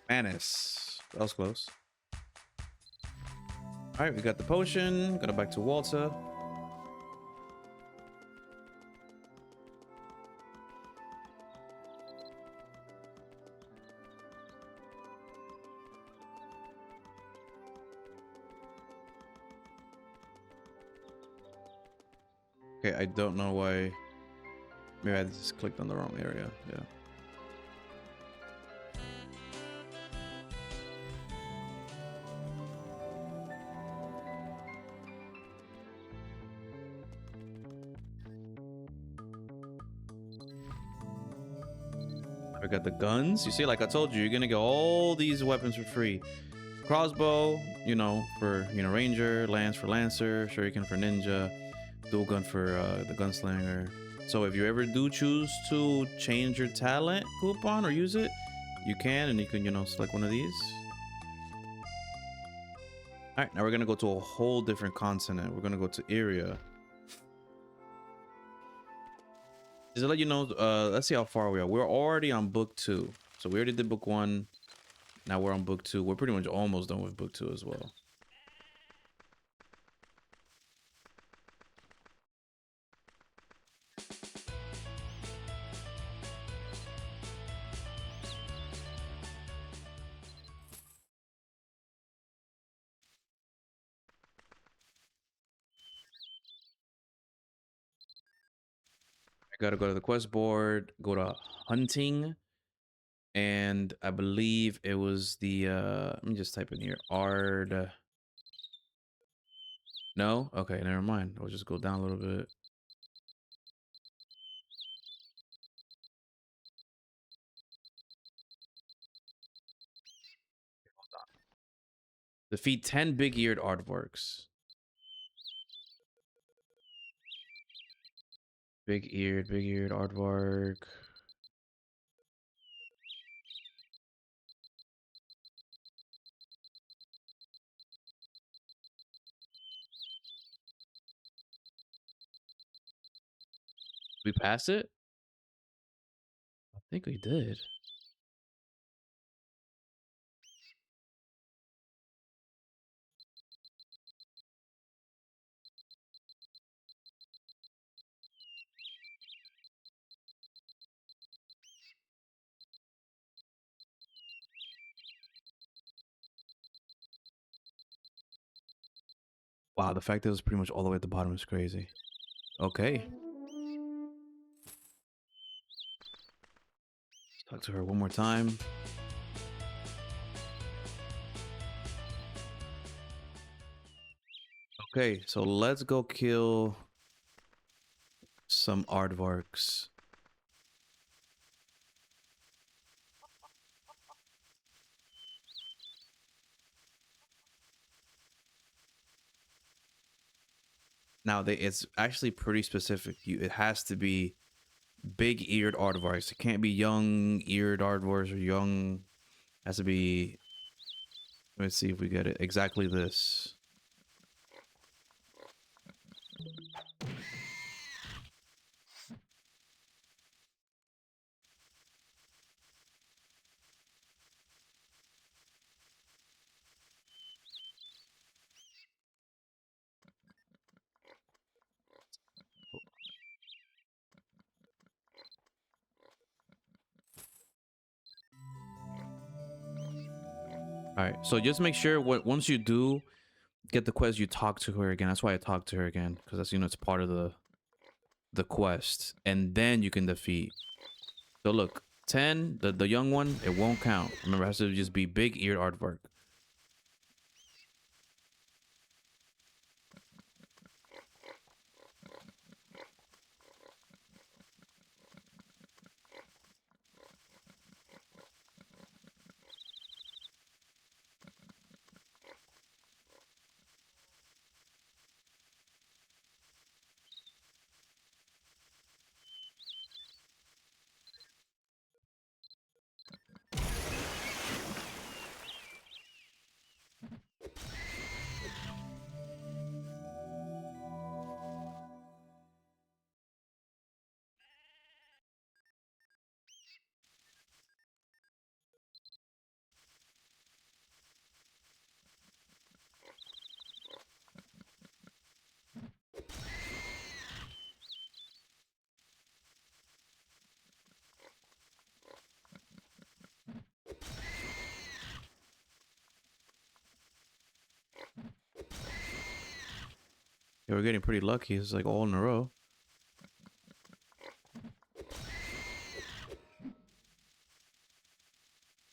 Speaker 3: Manus. That was close. All right, we got the potion. Go back to Walter. Okay, I don't know why. Maybe I just clicked on the wrong area. Yeah. I got the guns. You see, like I told you, you're gonna get all these weapons for free. Crossbow, you know, for ranger, lance for lancer, shuriken for ninja, dual gun for the gunslinger. So if you ever do choose to change your talent coupon or use it, you can, and you can select one of these. All right, now we're gonna go to a whole different continent. We're gonna go to Iria. Just to let you know, let's see how far we are. We're already on book 2. So we already did book 1. Now we're on book 2. We're pretty much almost done with book 2 as well. I gotta go to the quest board, go to hunting, and I believe it was the let me just type in here, Ard. No? Okay, never mind. I'll just go down a little bit. Defeat 10 big-eared aardvarks. Big-eared aardvark. We passed it? I think we did. Wow, the fact that it was pretty much all the way at the bottom is crazy. Okay. Talk to her one more time. Okay, so let's go kill some aardvarks. Now it's actually pretty specific. It has to be big-eared aardvarks. It can't be young-eared aardvarks or young. It has to be. Let's see if we get it exactly this. All right, so just make sure once you do get the quest, you talk to her again. That's why I talked to her again, because that's, it's part of the quest, and then you can defeat. So look, 10, the young one, it won't count. Remember, it has to just be big-eared aardvark. Yeah, we're getting pretty lucky. It's like all in a row.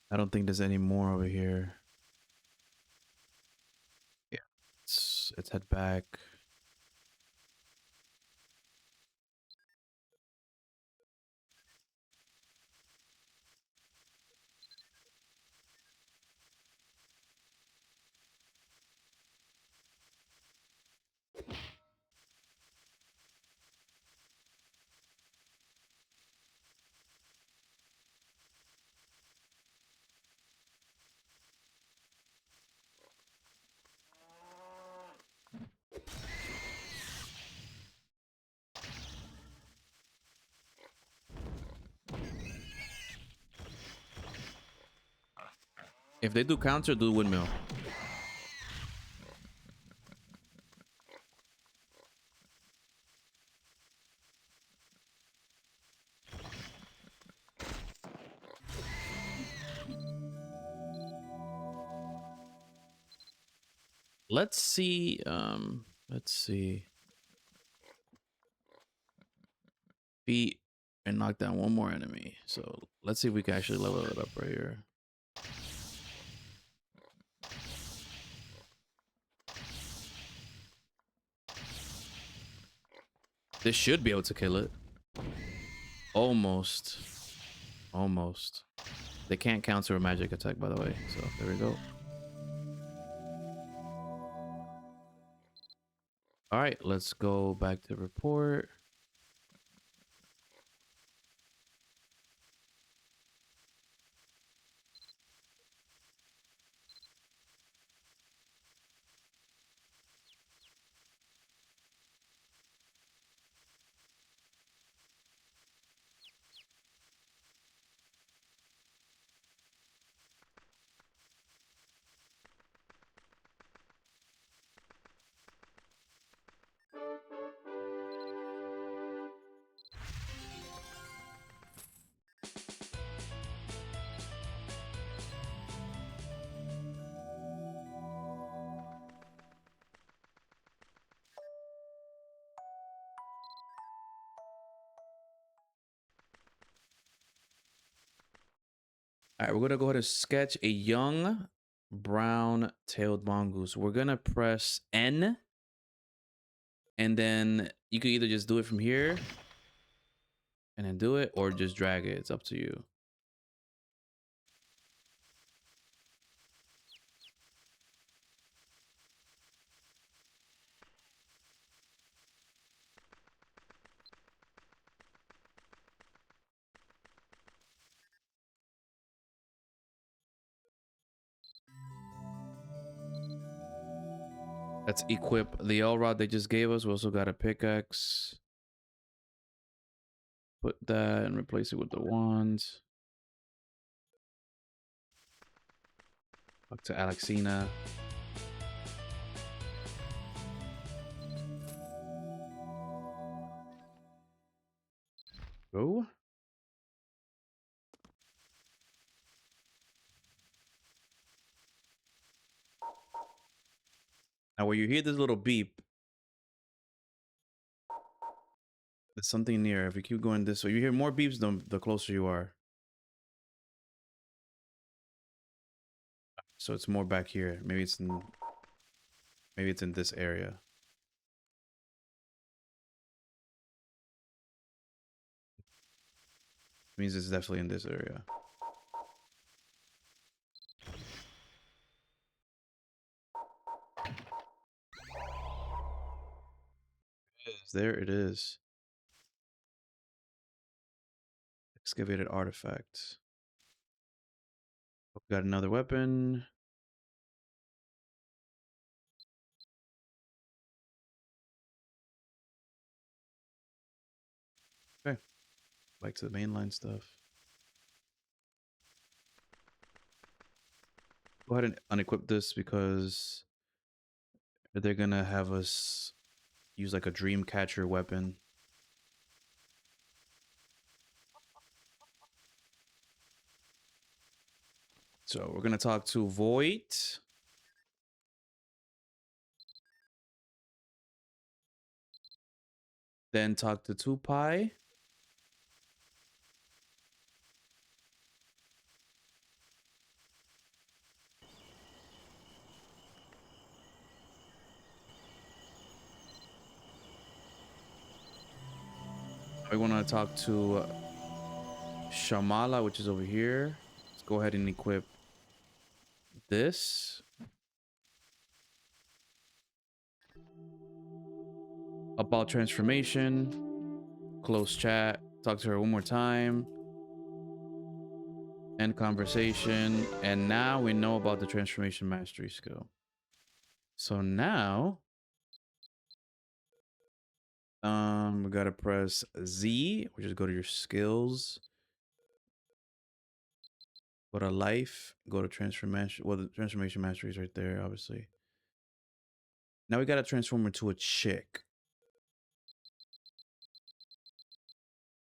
Speaker 3: I don't think there's any more over here. Yeah, let's head back. If they do counter, do windmill. Let's see. Let's see. Beat and knock down one more enemy. So let's see if we can actually level it up right here. This should be able to kill it. Almost. Almost. They can't counter a magic attack, by the way. So there we go. All right, let's go back to report. All right, we're gonna go ahead and sketch a young brown-tailed mongoose. We're gonna press N, and then you can either just do it from here and then do it, or just drag it. It's up to you. Let's equip the L rod they just gave us. We also got a pickaxe. Put that and replace it with the wands. Talk to Alexina. Go. Now, when you hear this little beep, there's something near. If you keep going this way, you hear more beeps, the closer you are. So it's more back here. Maybe it's in this area. Means it's definitely in this area. There it is. Excavated artifacts. Got another weapon. Okay. Back to the mainline stuff. Go ahead and unequip this because they're gonna have us use like a dream catcher weapon. So we're gonna talk to Void. Then talk to Tupai. We want to talk to Shamala, which is over here. Let's go ahead and equip this. About transformation. Close chat. Talk to her one more time. End conversation. And now we know about the transformation mastery skill. So now we gotta press Z, which is go to your skills. Go to life, go to transformation. Well, the transformation mastery is right there, obviously. Now we gotta transform into a chick.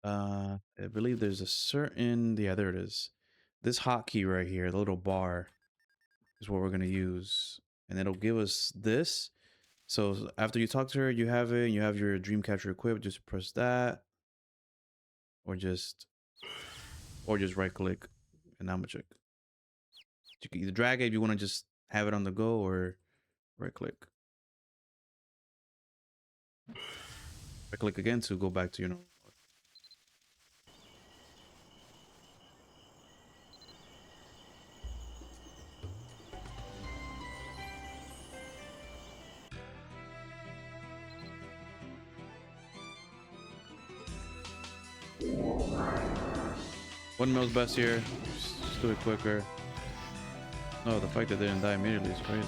Speaker 3: I believe there's a certain, yeah, there it is. This hotkey right here, the little bar, is what we're gonna use, and it'll give us this. So after you talk to her, you have it, and you have your dream catcher equipped. Just press that, or just right click, and I'm a chick. You can either drag it if you want to just have it on the go, or right click. Right click again to go back to your normal. One mill's best here. Just do it quicker. No, the fact that they didn't die immediately is crazy.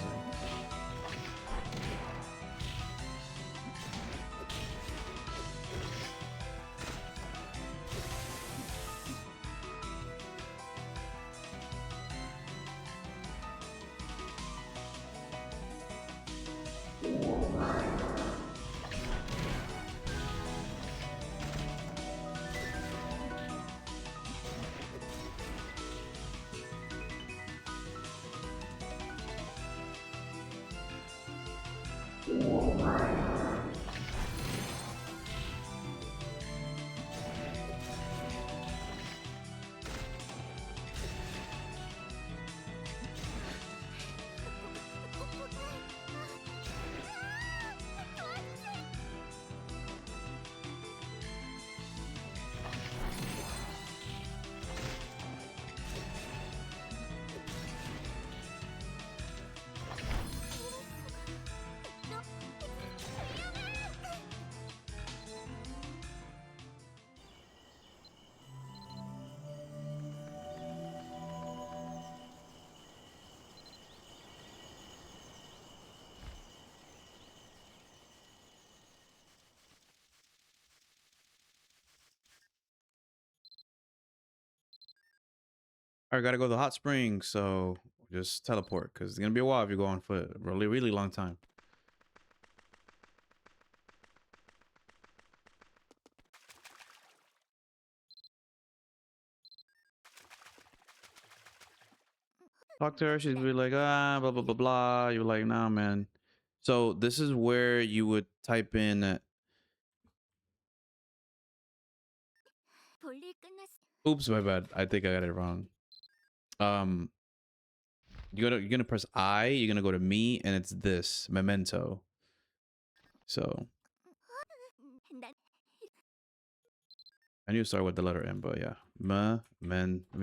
Speaker 3: I gotta go to the hot spring, so just teleport because it's gonna be a while if you go on foot. Really, really long time. Talk to her. She'd be like, ah, blah blah blah blah. You're like, nah, man. So this is where you would type in.
Speaker 2: 볼일 끝났.
Speaker 3: Oops, my bad. I think I got it wrong. Um, you're gonna press I. You're gonna go to me, and it's this memento. So
Speaker 2: 난
Speaker 3: I knew to start with the letter M, but yeah, men. Let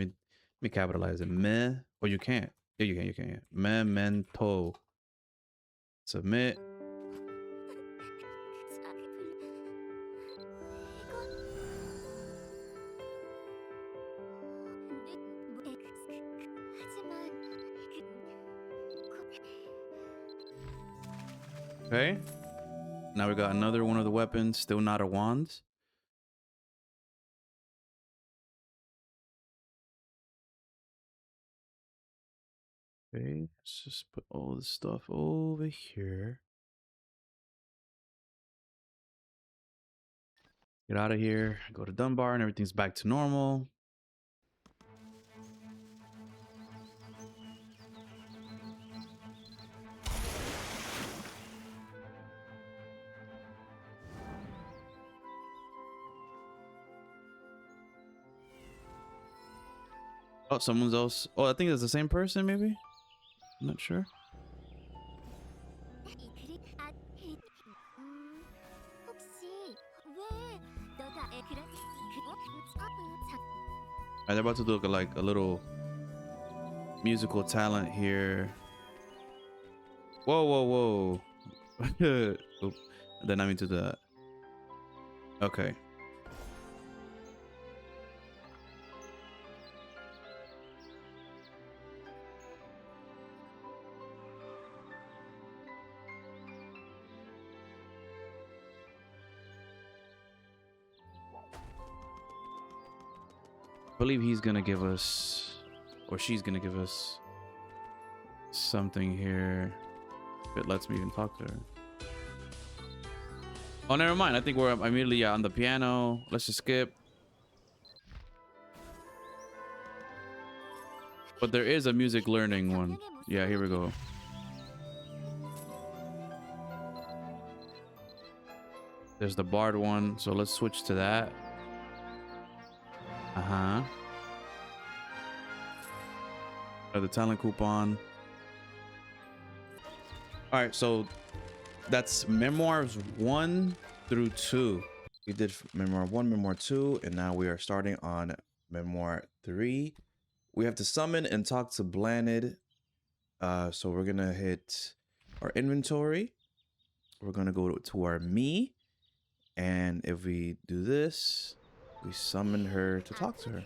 Speaker 3: me capitalize it. Me. Oh, you can't. Yeah, you can. You can. Yeah. Memento. Submit. Okay. Now we got another one of the weapons. Still not a wand. Okay. Let's just put all this stuff over here. Get out of here. Go to Dunbar, and everything's back to normal. Oh, someone's else. Oh, I think it's the same person, maybe? I'm not sure. They're about to do like a little musical talent here. Whoa, whoa, whoa. Oop. Then I'm into the. Okay. I believe he's gonna give us, or she's gonna give us something here. If it lets me even talk to her. Oh, never mind. I think we're immediately on the piano. Let's just skip. But there is a music learning one. Yeah, here we go. There's the bard one. So let's switch to that. Uh-huh. The talent coupon. All right, so that's Memoirs 1 through 2. We did Memoir 1, Memoir 2, and now we are starting on Memoir 3. We have to summon and talk to Blaanid. So we're gonna hit our inventory. We're gonna go to our me, and if we do this, we summon her to talk to her.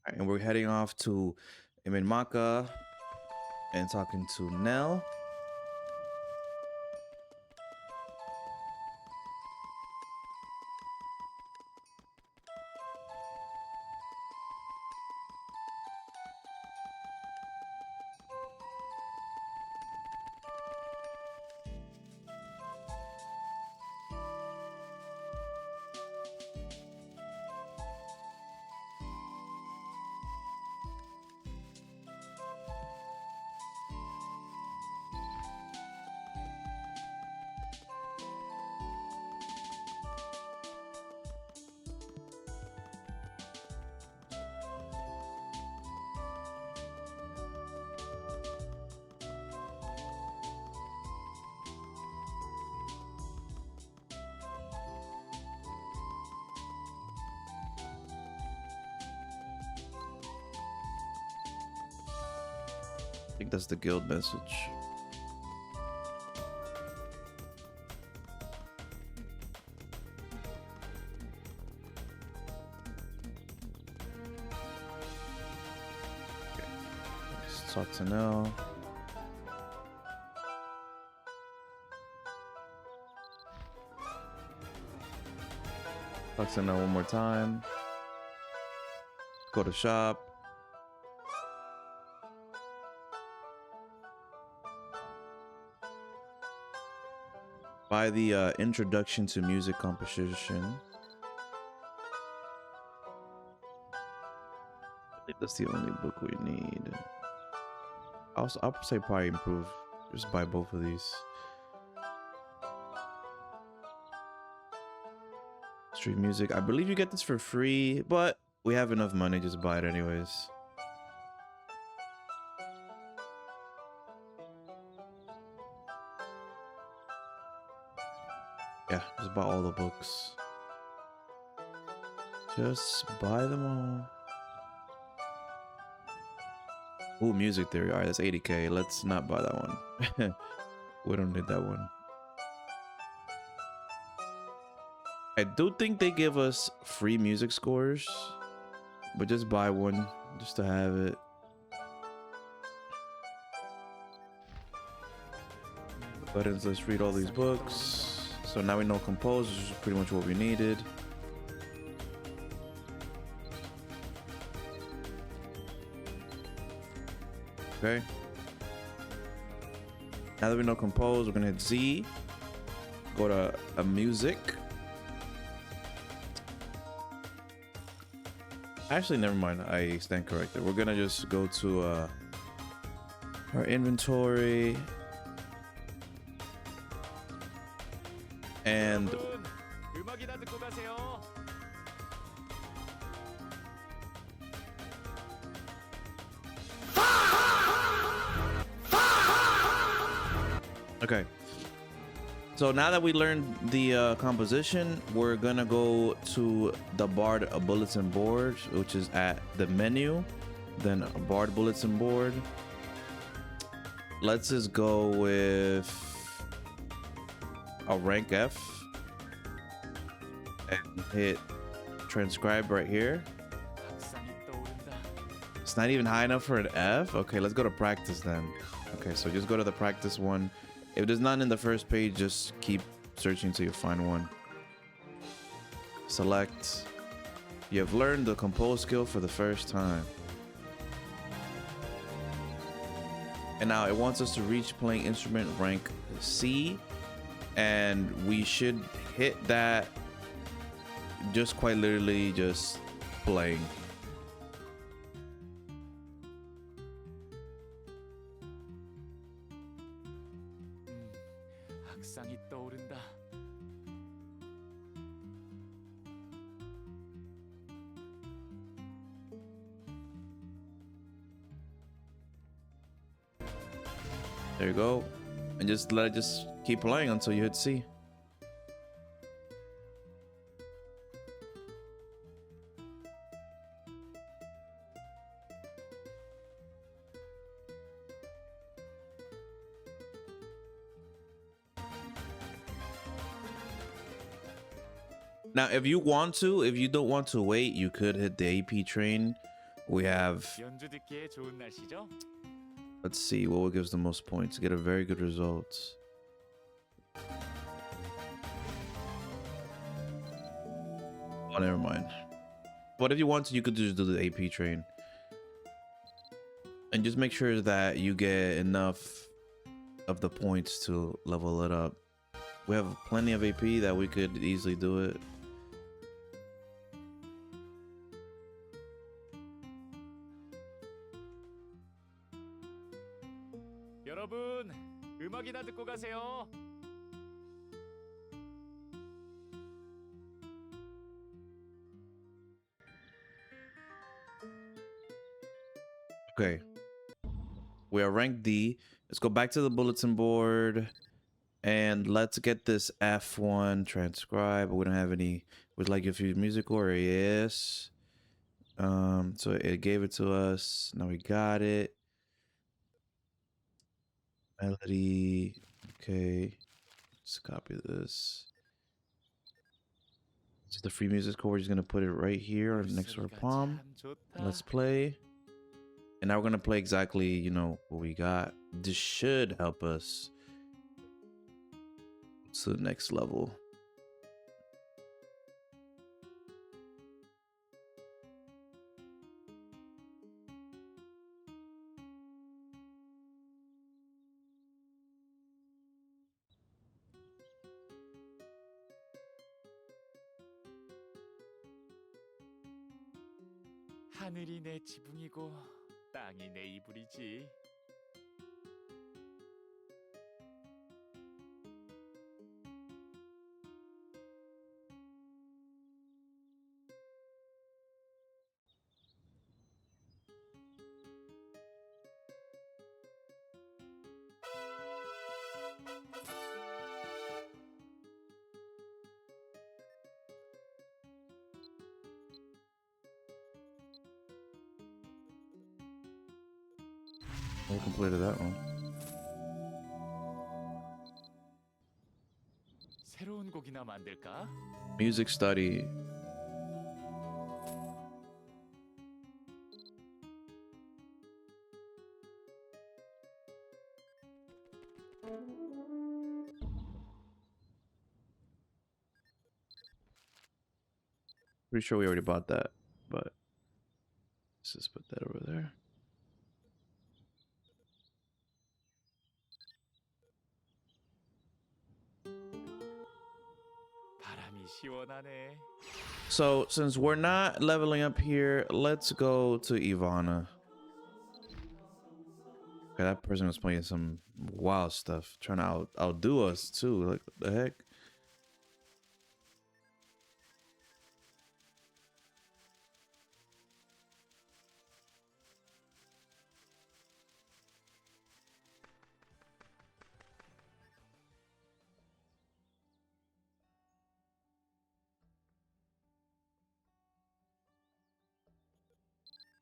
Speaker 3: Right, and we're heading off to Iminmaka and talking to Nell. I think that's the guild message. Okay. Let's talk to Nell. Flex in one more time. Go to shop. Buy the Introduction to Music composition. I think that's the only book we need. I'll say probably improve. Just buy both of these. Street music. I believe you get this for free, but we have enough money. Just buy it anyways. Yeah, just buy all the books. Just buy them all. Ooh, music theory. All right, that's 80k. Let's not buy that one. We don't need that one. I do think they give us free music scores, but just buy one just to have it. Buttons, let's read all these books. So now we know compose, which is pretty much what we needed. Okay. Now that we know compose, we're gonna hit Z. Go to a music. Actually, never mind. I stand corrected. We're gonna just go to our inventory. And okay, so now that we learned the composition, we're gonna go to the Bard bulletin board, which is at the menu, then a Bard bulletin board. Let's just go with a rank F and hit transcribe right here. It's not even high enough for an F. Okay, let's go to practice then. Okay, so just go to the practice one. If there's none in the first page, just keep searching until you find one. Select. You have learned the compose skill for the first time. And now it wants us to reach playing instrument rank C. And we should hit that just quite literally just playing. There you go. And just let it just keep playing until you hit C. Now, if you want to, if you don't want to wait, you could hit the AP train. We have, let's see what gives the most points. Get a very good result. Oh, never mind. But if you want to, you could just do the AP train. And just make sure that you get enough of the points to level it up. We have plenty of AP that we could easily do it.
Speaker 1: 여러분, 음악이나 듣고 가세요.
Speaker 3: Okay. We are ranked D. Let's go back to the bulletin board and let's get this F1 transcribe. We don't have any. Would like if you music or yes. So it gave it to us. Now we got it. Melody. Okay. Let's copy this. This is the free music score. We're just gonna put it right here next to our palm. Let's play. And now we're gonna play exactly, you know, what we got. This should help us to the next level.
Speaker 1: 하늘이 내 지붕이고 땅이 내 이불이지.
Speaker 3: We completed that one.
Speaker 1: 새로운 곡이나 만들까?
Speaker 3: Music study. Pretty sure we already bought that, but let's just put that over there.
Speaker 1: 바람이 시원하네.
Speaker 3: So since we're not leveling up here, let's go to Ivana. Okay, that person was playing some wild stuff, trying to outdo us too. Like, what the heck?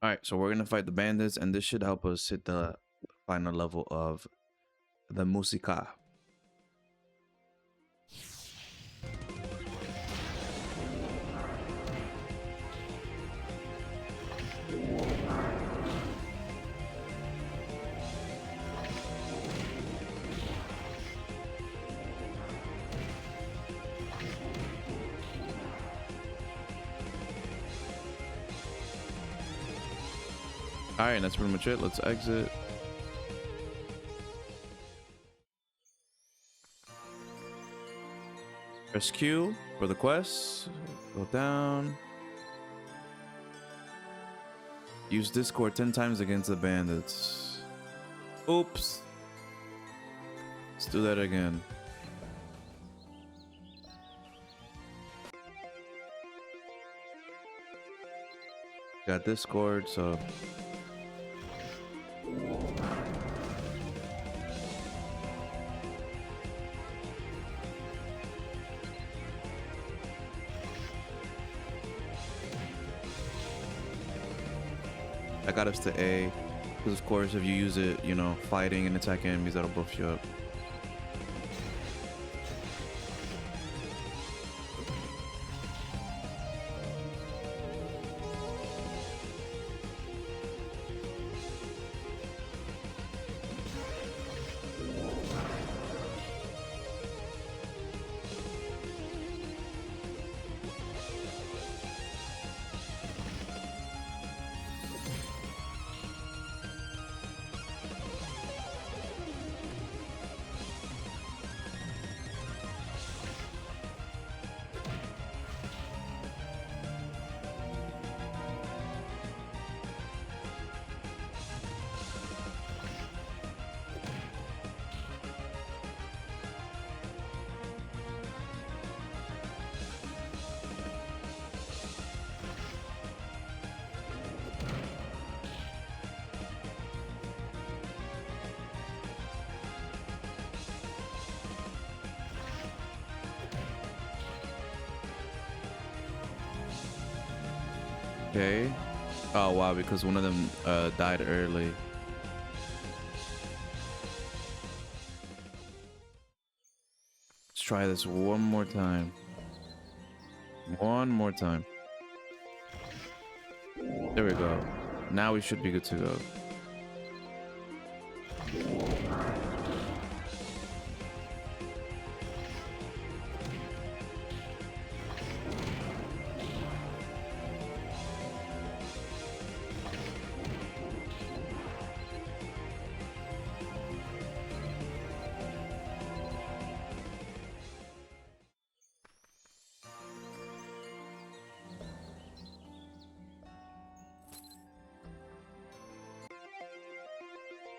Speaker 3: All right, so we're gonna fight the bandits, and this should help us hit the final level of the Musica. All right, that's pretty much it. Let's exit. Press Q for the quest. Go down. Use Discord 10 times against the bandits. Oops. Let's do that again. Got Discord, so I got us to A, because of course if you use it, you know, fighting and attacking enemies, that'll buff you up. Okay. Oh wow, because one of them died early. Let's try this one more time. One more time. There we go. Now we should be good to go.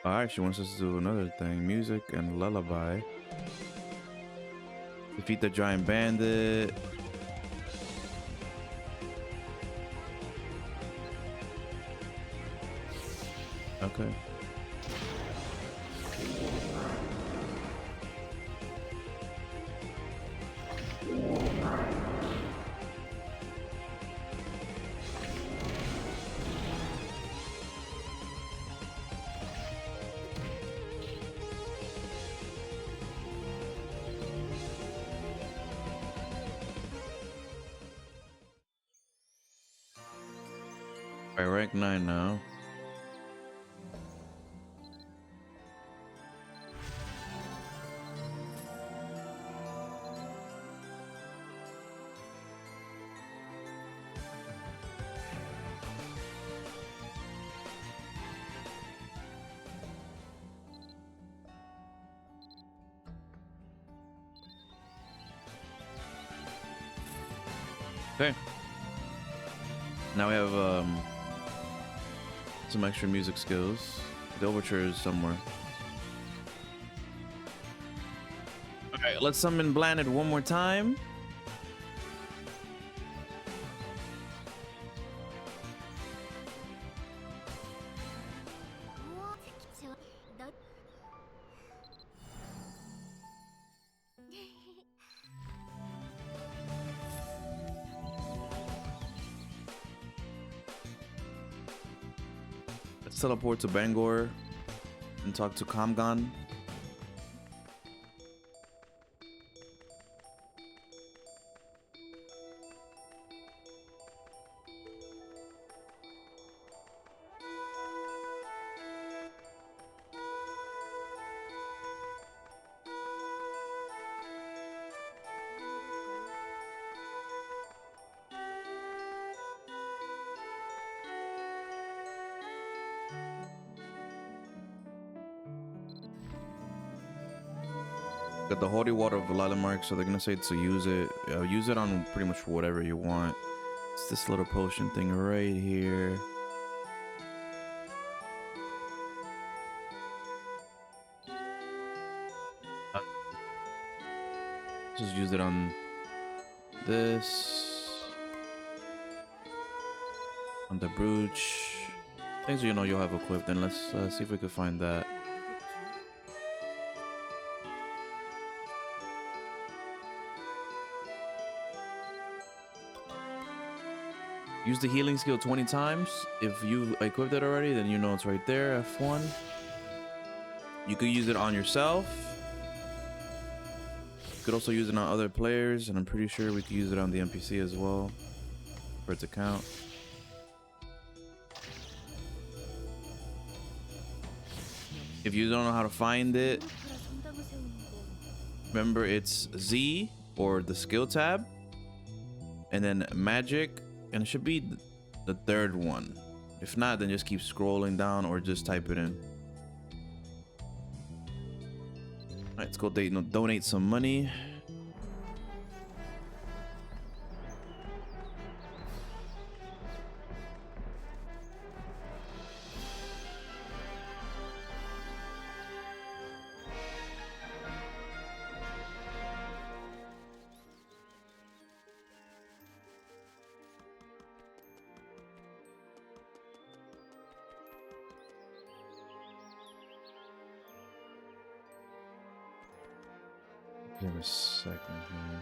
Speaker 3: Alright, she wants us to do another thing. Music and lullaby. Defeat the giant bandit. Okay. Alright, rank 9 now. Okay. Now we have some extra music skills. The overture is somewhere. Alright, let's summon Blaanid one more time.
Speaker 2: 우와, 저, 너.
Speaker 3: Let's teleport to Bangor and talk to Kamgan. Got the holy water of Lilamark, so they're gonna say to use it. Use it on pretty much whatever you want. It's this little potion thing right here. Just use it on this, on the brooch. Things you know you'll have equipped. And let's see if we can find that. Use the healing skill 20 times. If you equipped it already, then you know it's right there, F1. You could use it on yourself. You could also use it on other players, and I'm pretty sure we could use it on the NPC as well for it to count. If you don't know how to find it, remember it's Z or the skill tab, and then magic. And it should be the third one. If not, then just keep scrolling down or just type it in. All right, let's go donate some money. Give me a second here.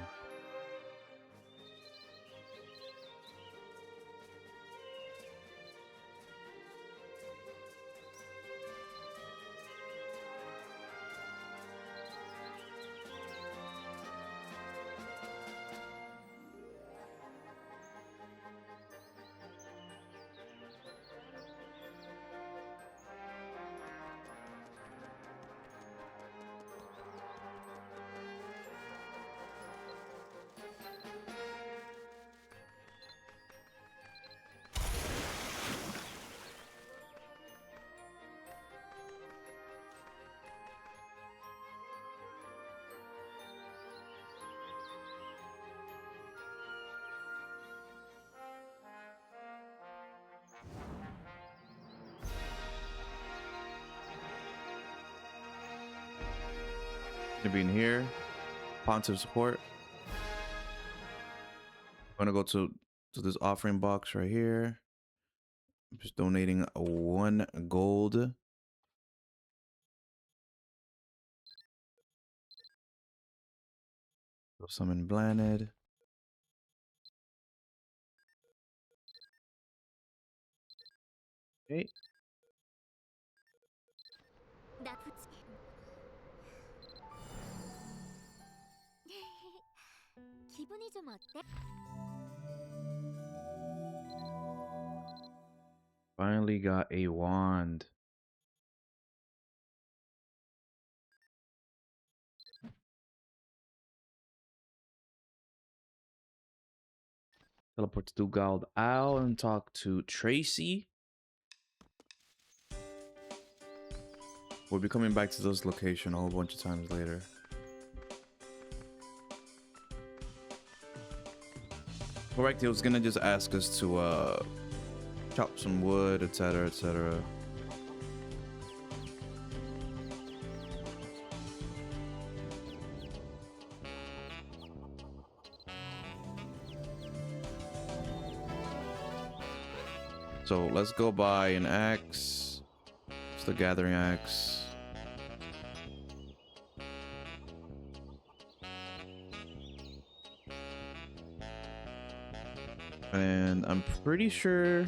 Speaker 3: Gonna be in here. Pontiff support. I'm gonna go to this offering box right here. I'm just donating 1 gold. Go summon Blaanid. Okay.
Speaker 2: 나쁘지. 기분이 좀 어때?
Speaker 3: Finally got a wand. Teleport to Dugald Isle and talk to Tracy. We'll be coming back to this location a whole bunch of times later. Correct, he was gonna just ask us to chop some wood, etc., etc. So let's go buy an axe. It's the gathering axe. And I'm pretty sure.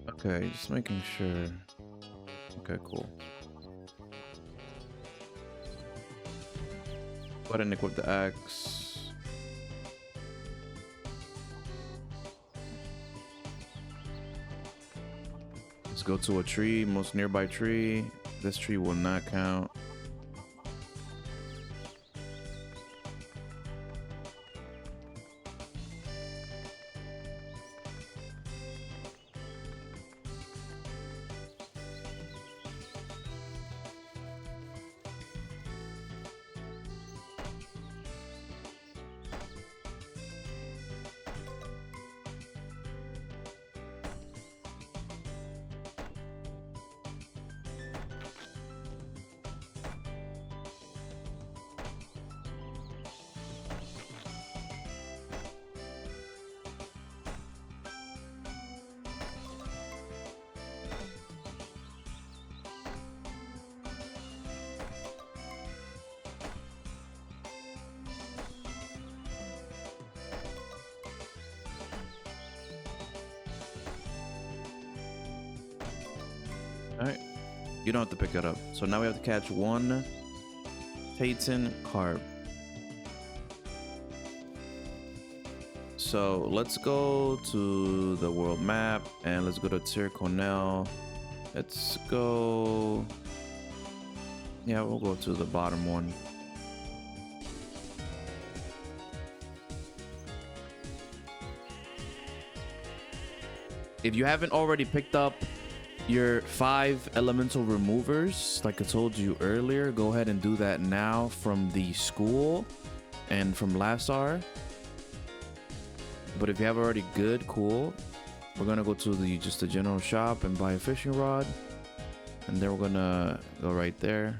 Speaker 3: Okay, just making sure. Okay, cool. Go ahead and equip the axe. Let's go to a tree, most nearby tree. This tree will not count. Alright. You don't have to pick it up. So now we have to catch 1 Titan carp. So let's go to the world map and let's go to Tir Cornell. Let's go. Yeah, we'll go to the bottom one. If you haven't already picked up your 5 elemental removers, like I told you earlier, go ahead and do that now from the school and from Lassar. But if you have already good, cool. We're gonna go to the general shop and buy a fishing rod, and then we're gonna go right there.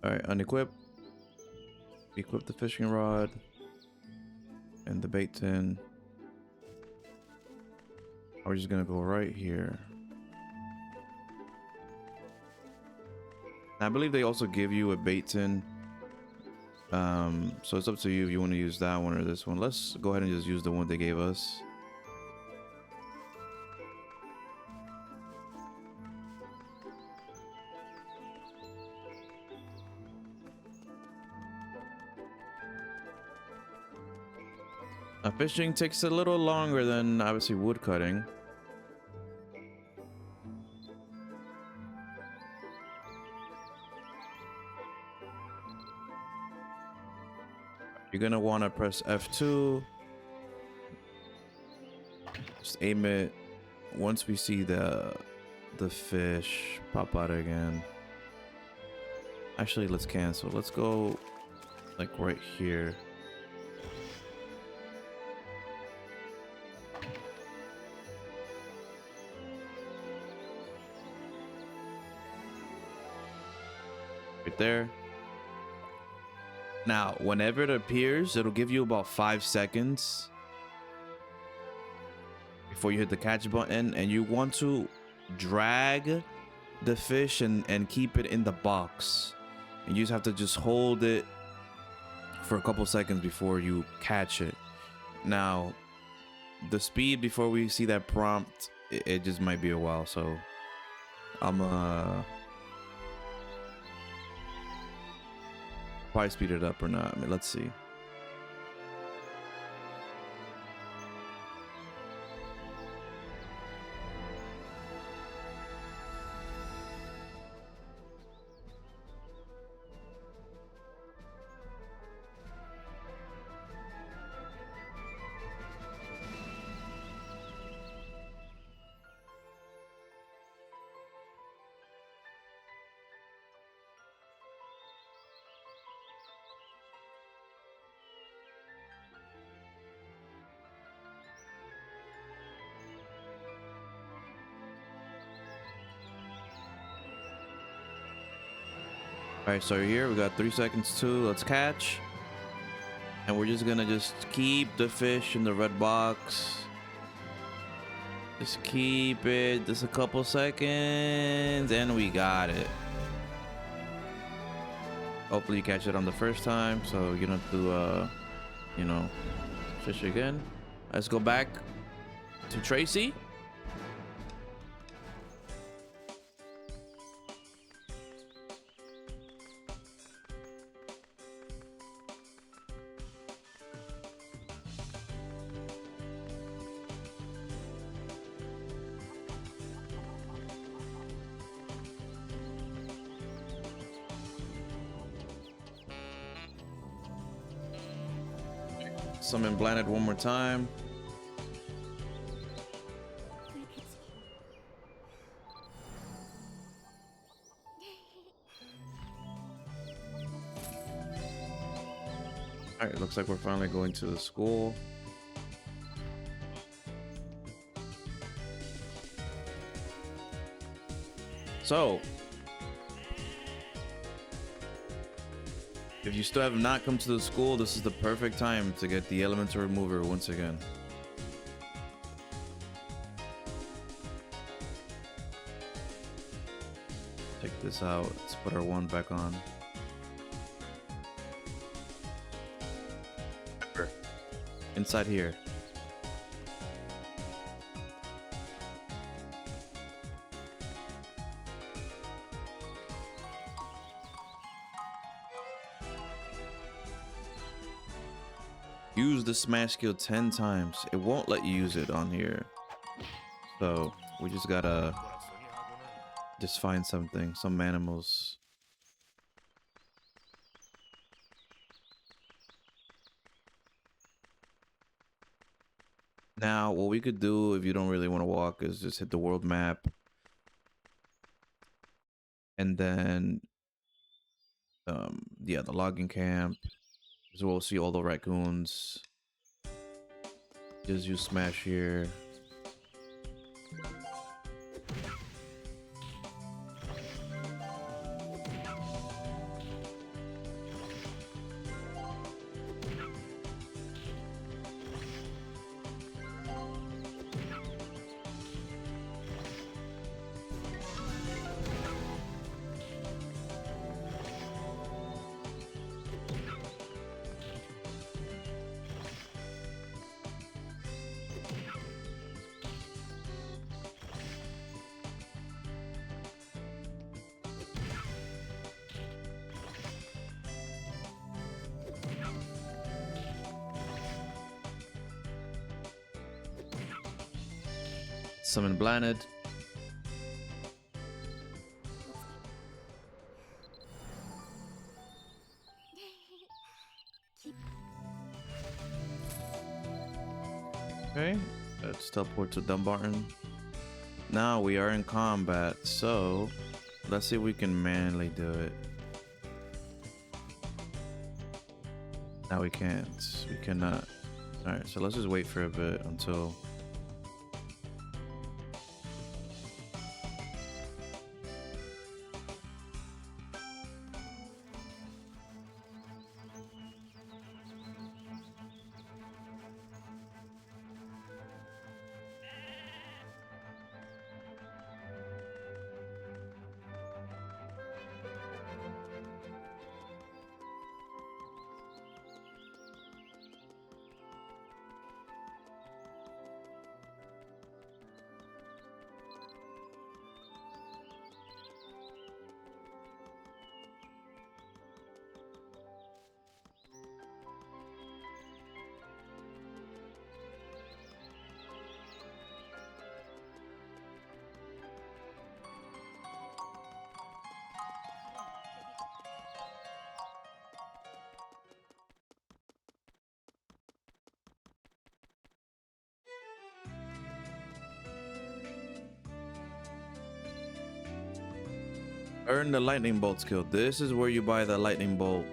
Speaker 3: All right, unequip. Equip the fishing rod and the bait tin. We're just gonna go right here. I believe they also give you a bait tin. So it's up to you if you want to use that one or this one. Let's go ahead and just use the one they gave us. Fishing takes a little longer than obviously wood cutting. You're gonna want to press F2. Just aim it. Once we see the fish pop out again. Actually, let's cancel. Let's go like right here. Right there. Now, whenever it appears, it'll give you about 5 seconds before you hit the catch button, and you want to drag the fish and keep it in the box. And you just have to just hold it for a couple seconds before you catch it. Now, the speed before we see that prompt, it just might be a while, so I'm probably speed it up or not. I mean, let's see. All right, so here we got 3 seconds too. Let's catch. And we're just gonna keep the fish in the red box. Just keep it just a couple seconds and we got it. Hopefully you catch it on the first time, so you don't have to you know, fish again. Let's go back to Tracy. Summon Blaanid one more time. All right, looks like we're finally going to the school. So, if you still have not come to the school, this is the perfect time to get the elemental remover once again. Take this out. Let's put our one back on. Inside here. Use the smash skill 10 times. It won't let you use it on here. So we just gotta find something, some animals. Now, what we could do if you don't really want to walk is just hit the world map. And then, yeah, the logging camp. So we'll see all the raccoons. Just use smash here. Summon Blaanid. Okay, let's teleport to Dumbarton. Now we are in combat, so let's see if we can manually do it. Now we can't. We cannot. Alright, so let's just wait for a bit until... Earn the lightning bolt skill. This is where you buy the lightning bolt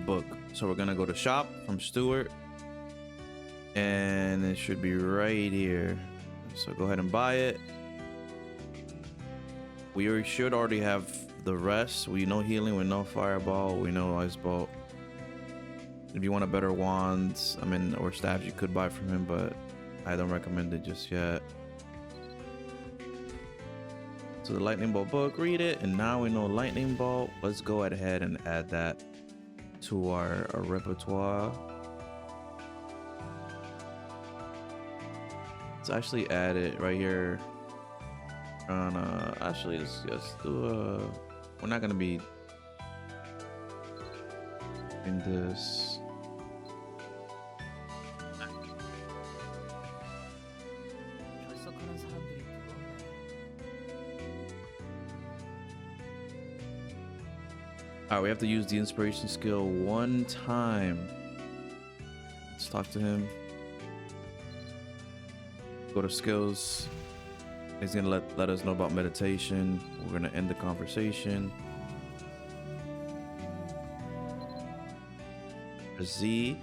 Speaker 3: book. So we're gonna go to shop from Stuart, and it should be right here. So go ahead and buy it. We should already have the rest. We know healing, we know fireball, we know ice bolt. If you want a better wand, I mean, or staff, you could buy from him, but I don't recommend it just yet. So the lightning bolt book, read it, and now we know lightning bolt. Let's go ahead and add that to our repertoire. Let's actually add it right here on actually let's do we're not gonna be in this. All right, we have to use the inspiration skill one time. Let's talk to him. Go to skills. He's gonna let us know about meditation. We're gonna end the conversation. Z.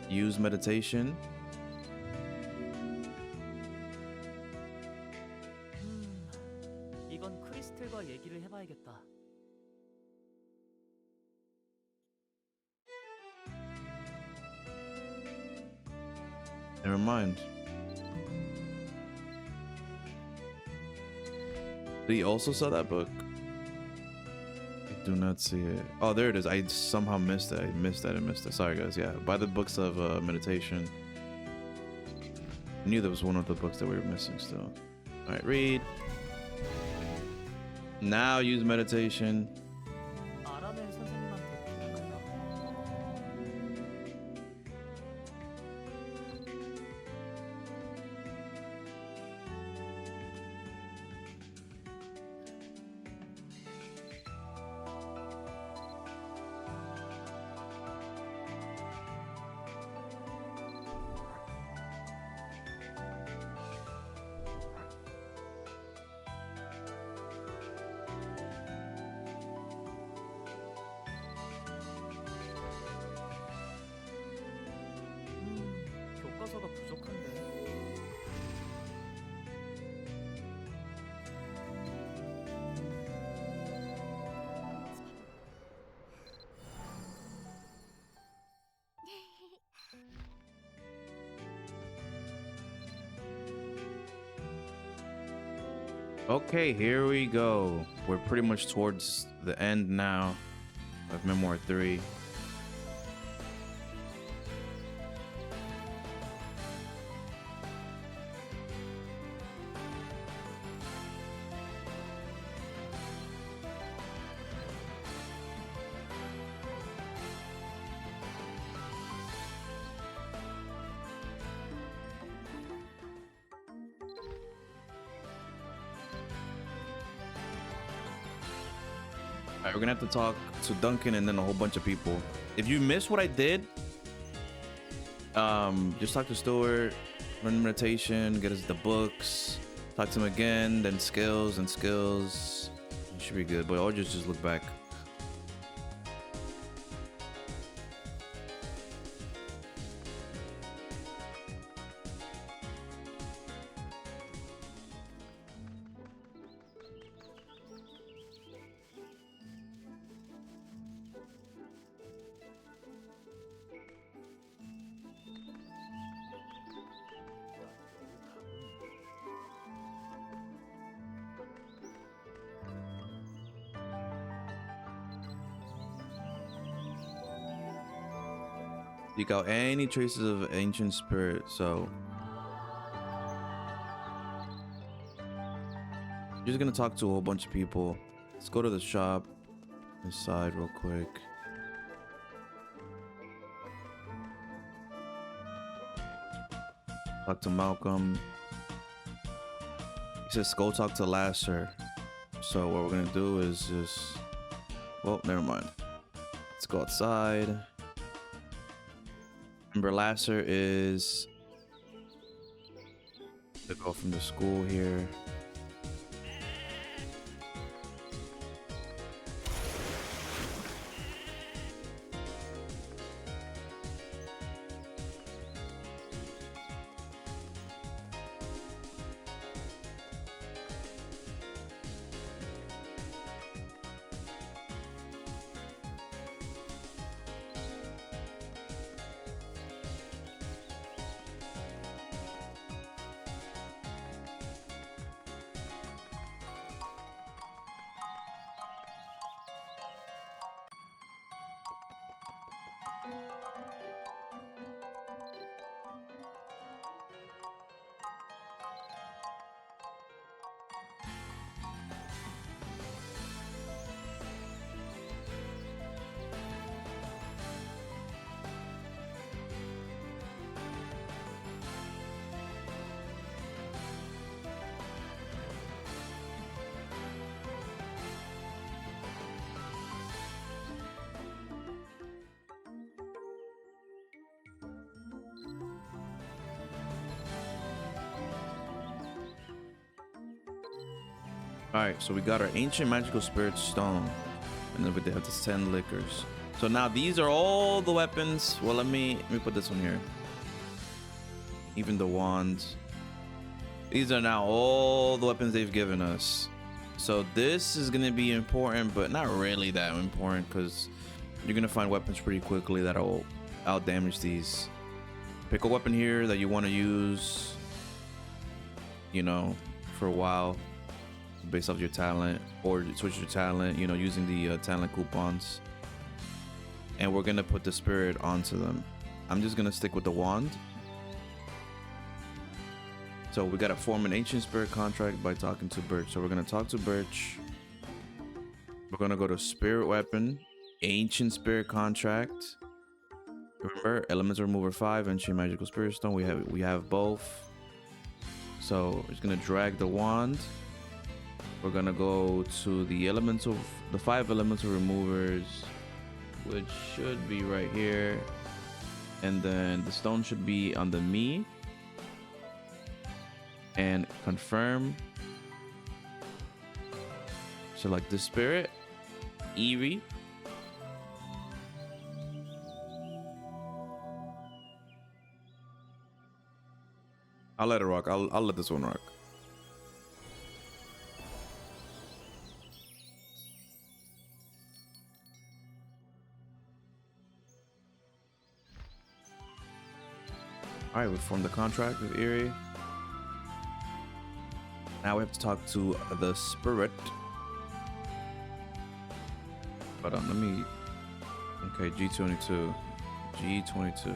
Speaker 3: Use meditation.
Speaker 1: 이건 크리스텔과 얘기를 해봐야겠다.
Speaker 3: Never mind. Did he also sell that book? I do not see it. Oh, there it is. I somehow missed it. I missed that. Sorry, guys. Yeah, buy the books of meditation. I knew there was one of the books that we were missing still. All right, read. Now use meditation.
Speaker 1: 아람의 선생님한테 부탁한다. 교과서가 부족한데.
Speaker 3: Okay, here we go. We're pretty much towards the end now of Memoir 3. All right, we're gonna have to talk to Duncan and then a whole bunch of people. If you missed what I did, just talk to Stuart, learn meditation, get us the books, talk to him again, then skills and skills. You should be good, but I'll just look back. Seek out any traces of ancient spirit. So I'm just gonna talk to a whole bunch of people. Let's go to the shop inside real quick. Talk to Malcolm. He says go talk to Lasser. So what we're gonna do is just, well, never mind. Let's go outside. Remember, Lasser is the girl from the school here. Alright, so we got our ancient magical spirit stone. And then we have this 10 liquors. So now these are all the weapons. Well, let me put this one here. Even the wands. These are now all the weapons they've given us. So this is gonna be important, but not really that important, because you're gonna find weapons pretty quickly that'll out damage these. Pick a weapon here that you want to use, you know, for a while, based off your talent, or switch your talent, you know, using the talent coupons. And we're gonna put the spirit onto them. I'm just gonna stick with the wand. So we gotta form an ancient spirit contract by talking to Birch. So we're gonna talk to Birch. We're gonna go to spirit weapon, ancient spirit contract. Remember, elements remover 5, ancient magical spirit stone. We have both. So we're just gonna drag the wand. We're gonna go to the elemental, the 5 elemental removers, which should be right here. And then the stone should be on the me. And confirm. Select the spirit, Eerie. I'll let it rock. I'll let this one rock. All right, we formed the contract with Eerie. Now we have to talk to the spirit. But let me. Okay, G22. G22.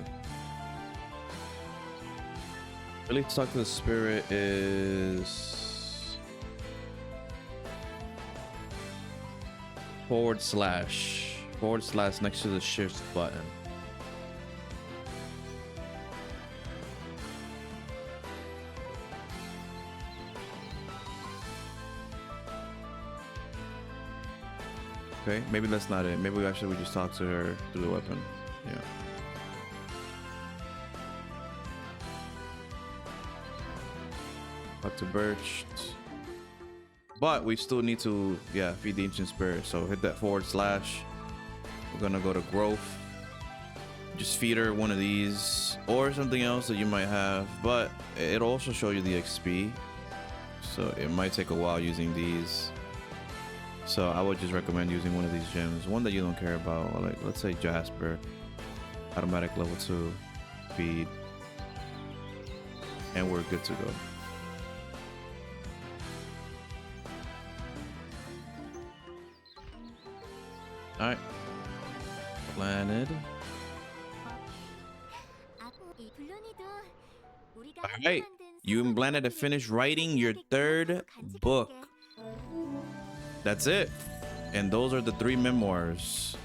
Speaker 3: Really, to talk to the spirit is // next to the shift button. Okay, maybe that's not it. Maybe we just talk to her through the weapon. Yeah. Talk to Birch. But we still need to, yeah, feed the ancient spirit. So hit that /. We're gonna go to growth. Just feed her one of these or something else that you might have. But it'll also show you the XP. So it might take a while using these. So I would just recommend using one of these gems, one that you don't care about, like let's say Jasper, automatic level 2, feed, and we're good to go. All right, Blaanid. All right, you and Blaanid have finished writing your 3rd book. That's it. And those are the 3 memoirs.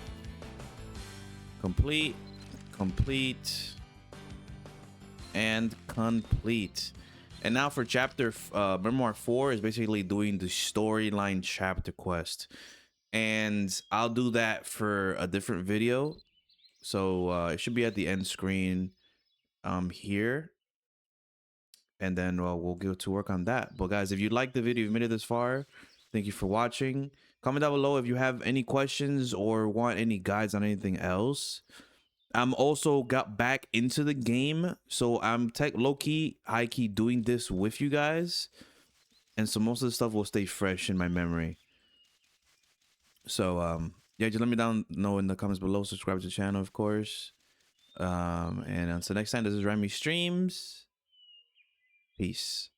Speaker 3: Complete, complete, and complete. And now for chapter memoir 4 is basically doing the storyline chapter quest. And I'll do that for a different video. So it should be at the end screen here. And then we'll get to work on that. But guys, if you like the video, you've made it this far, thank you for watching. Comment down below if you have any questions or want any guides on anything else. I'm also got back into the game, so I'm low-key, high-key doing this with you guys. And so most of the stuff will stay fresh in my memory. So yeah, just let me know in the comments below. Subscribe to the channel, of course. And until next time, this is RamyStreams. Peace.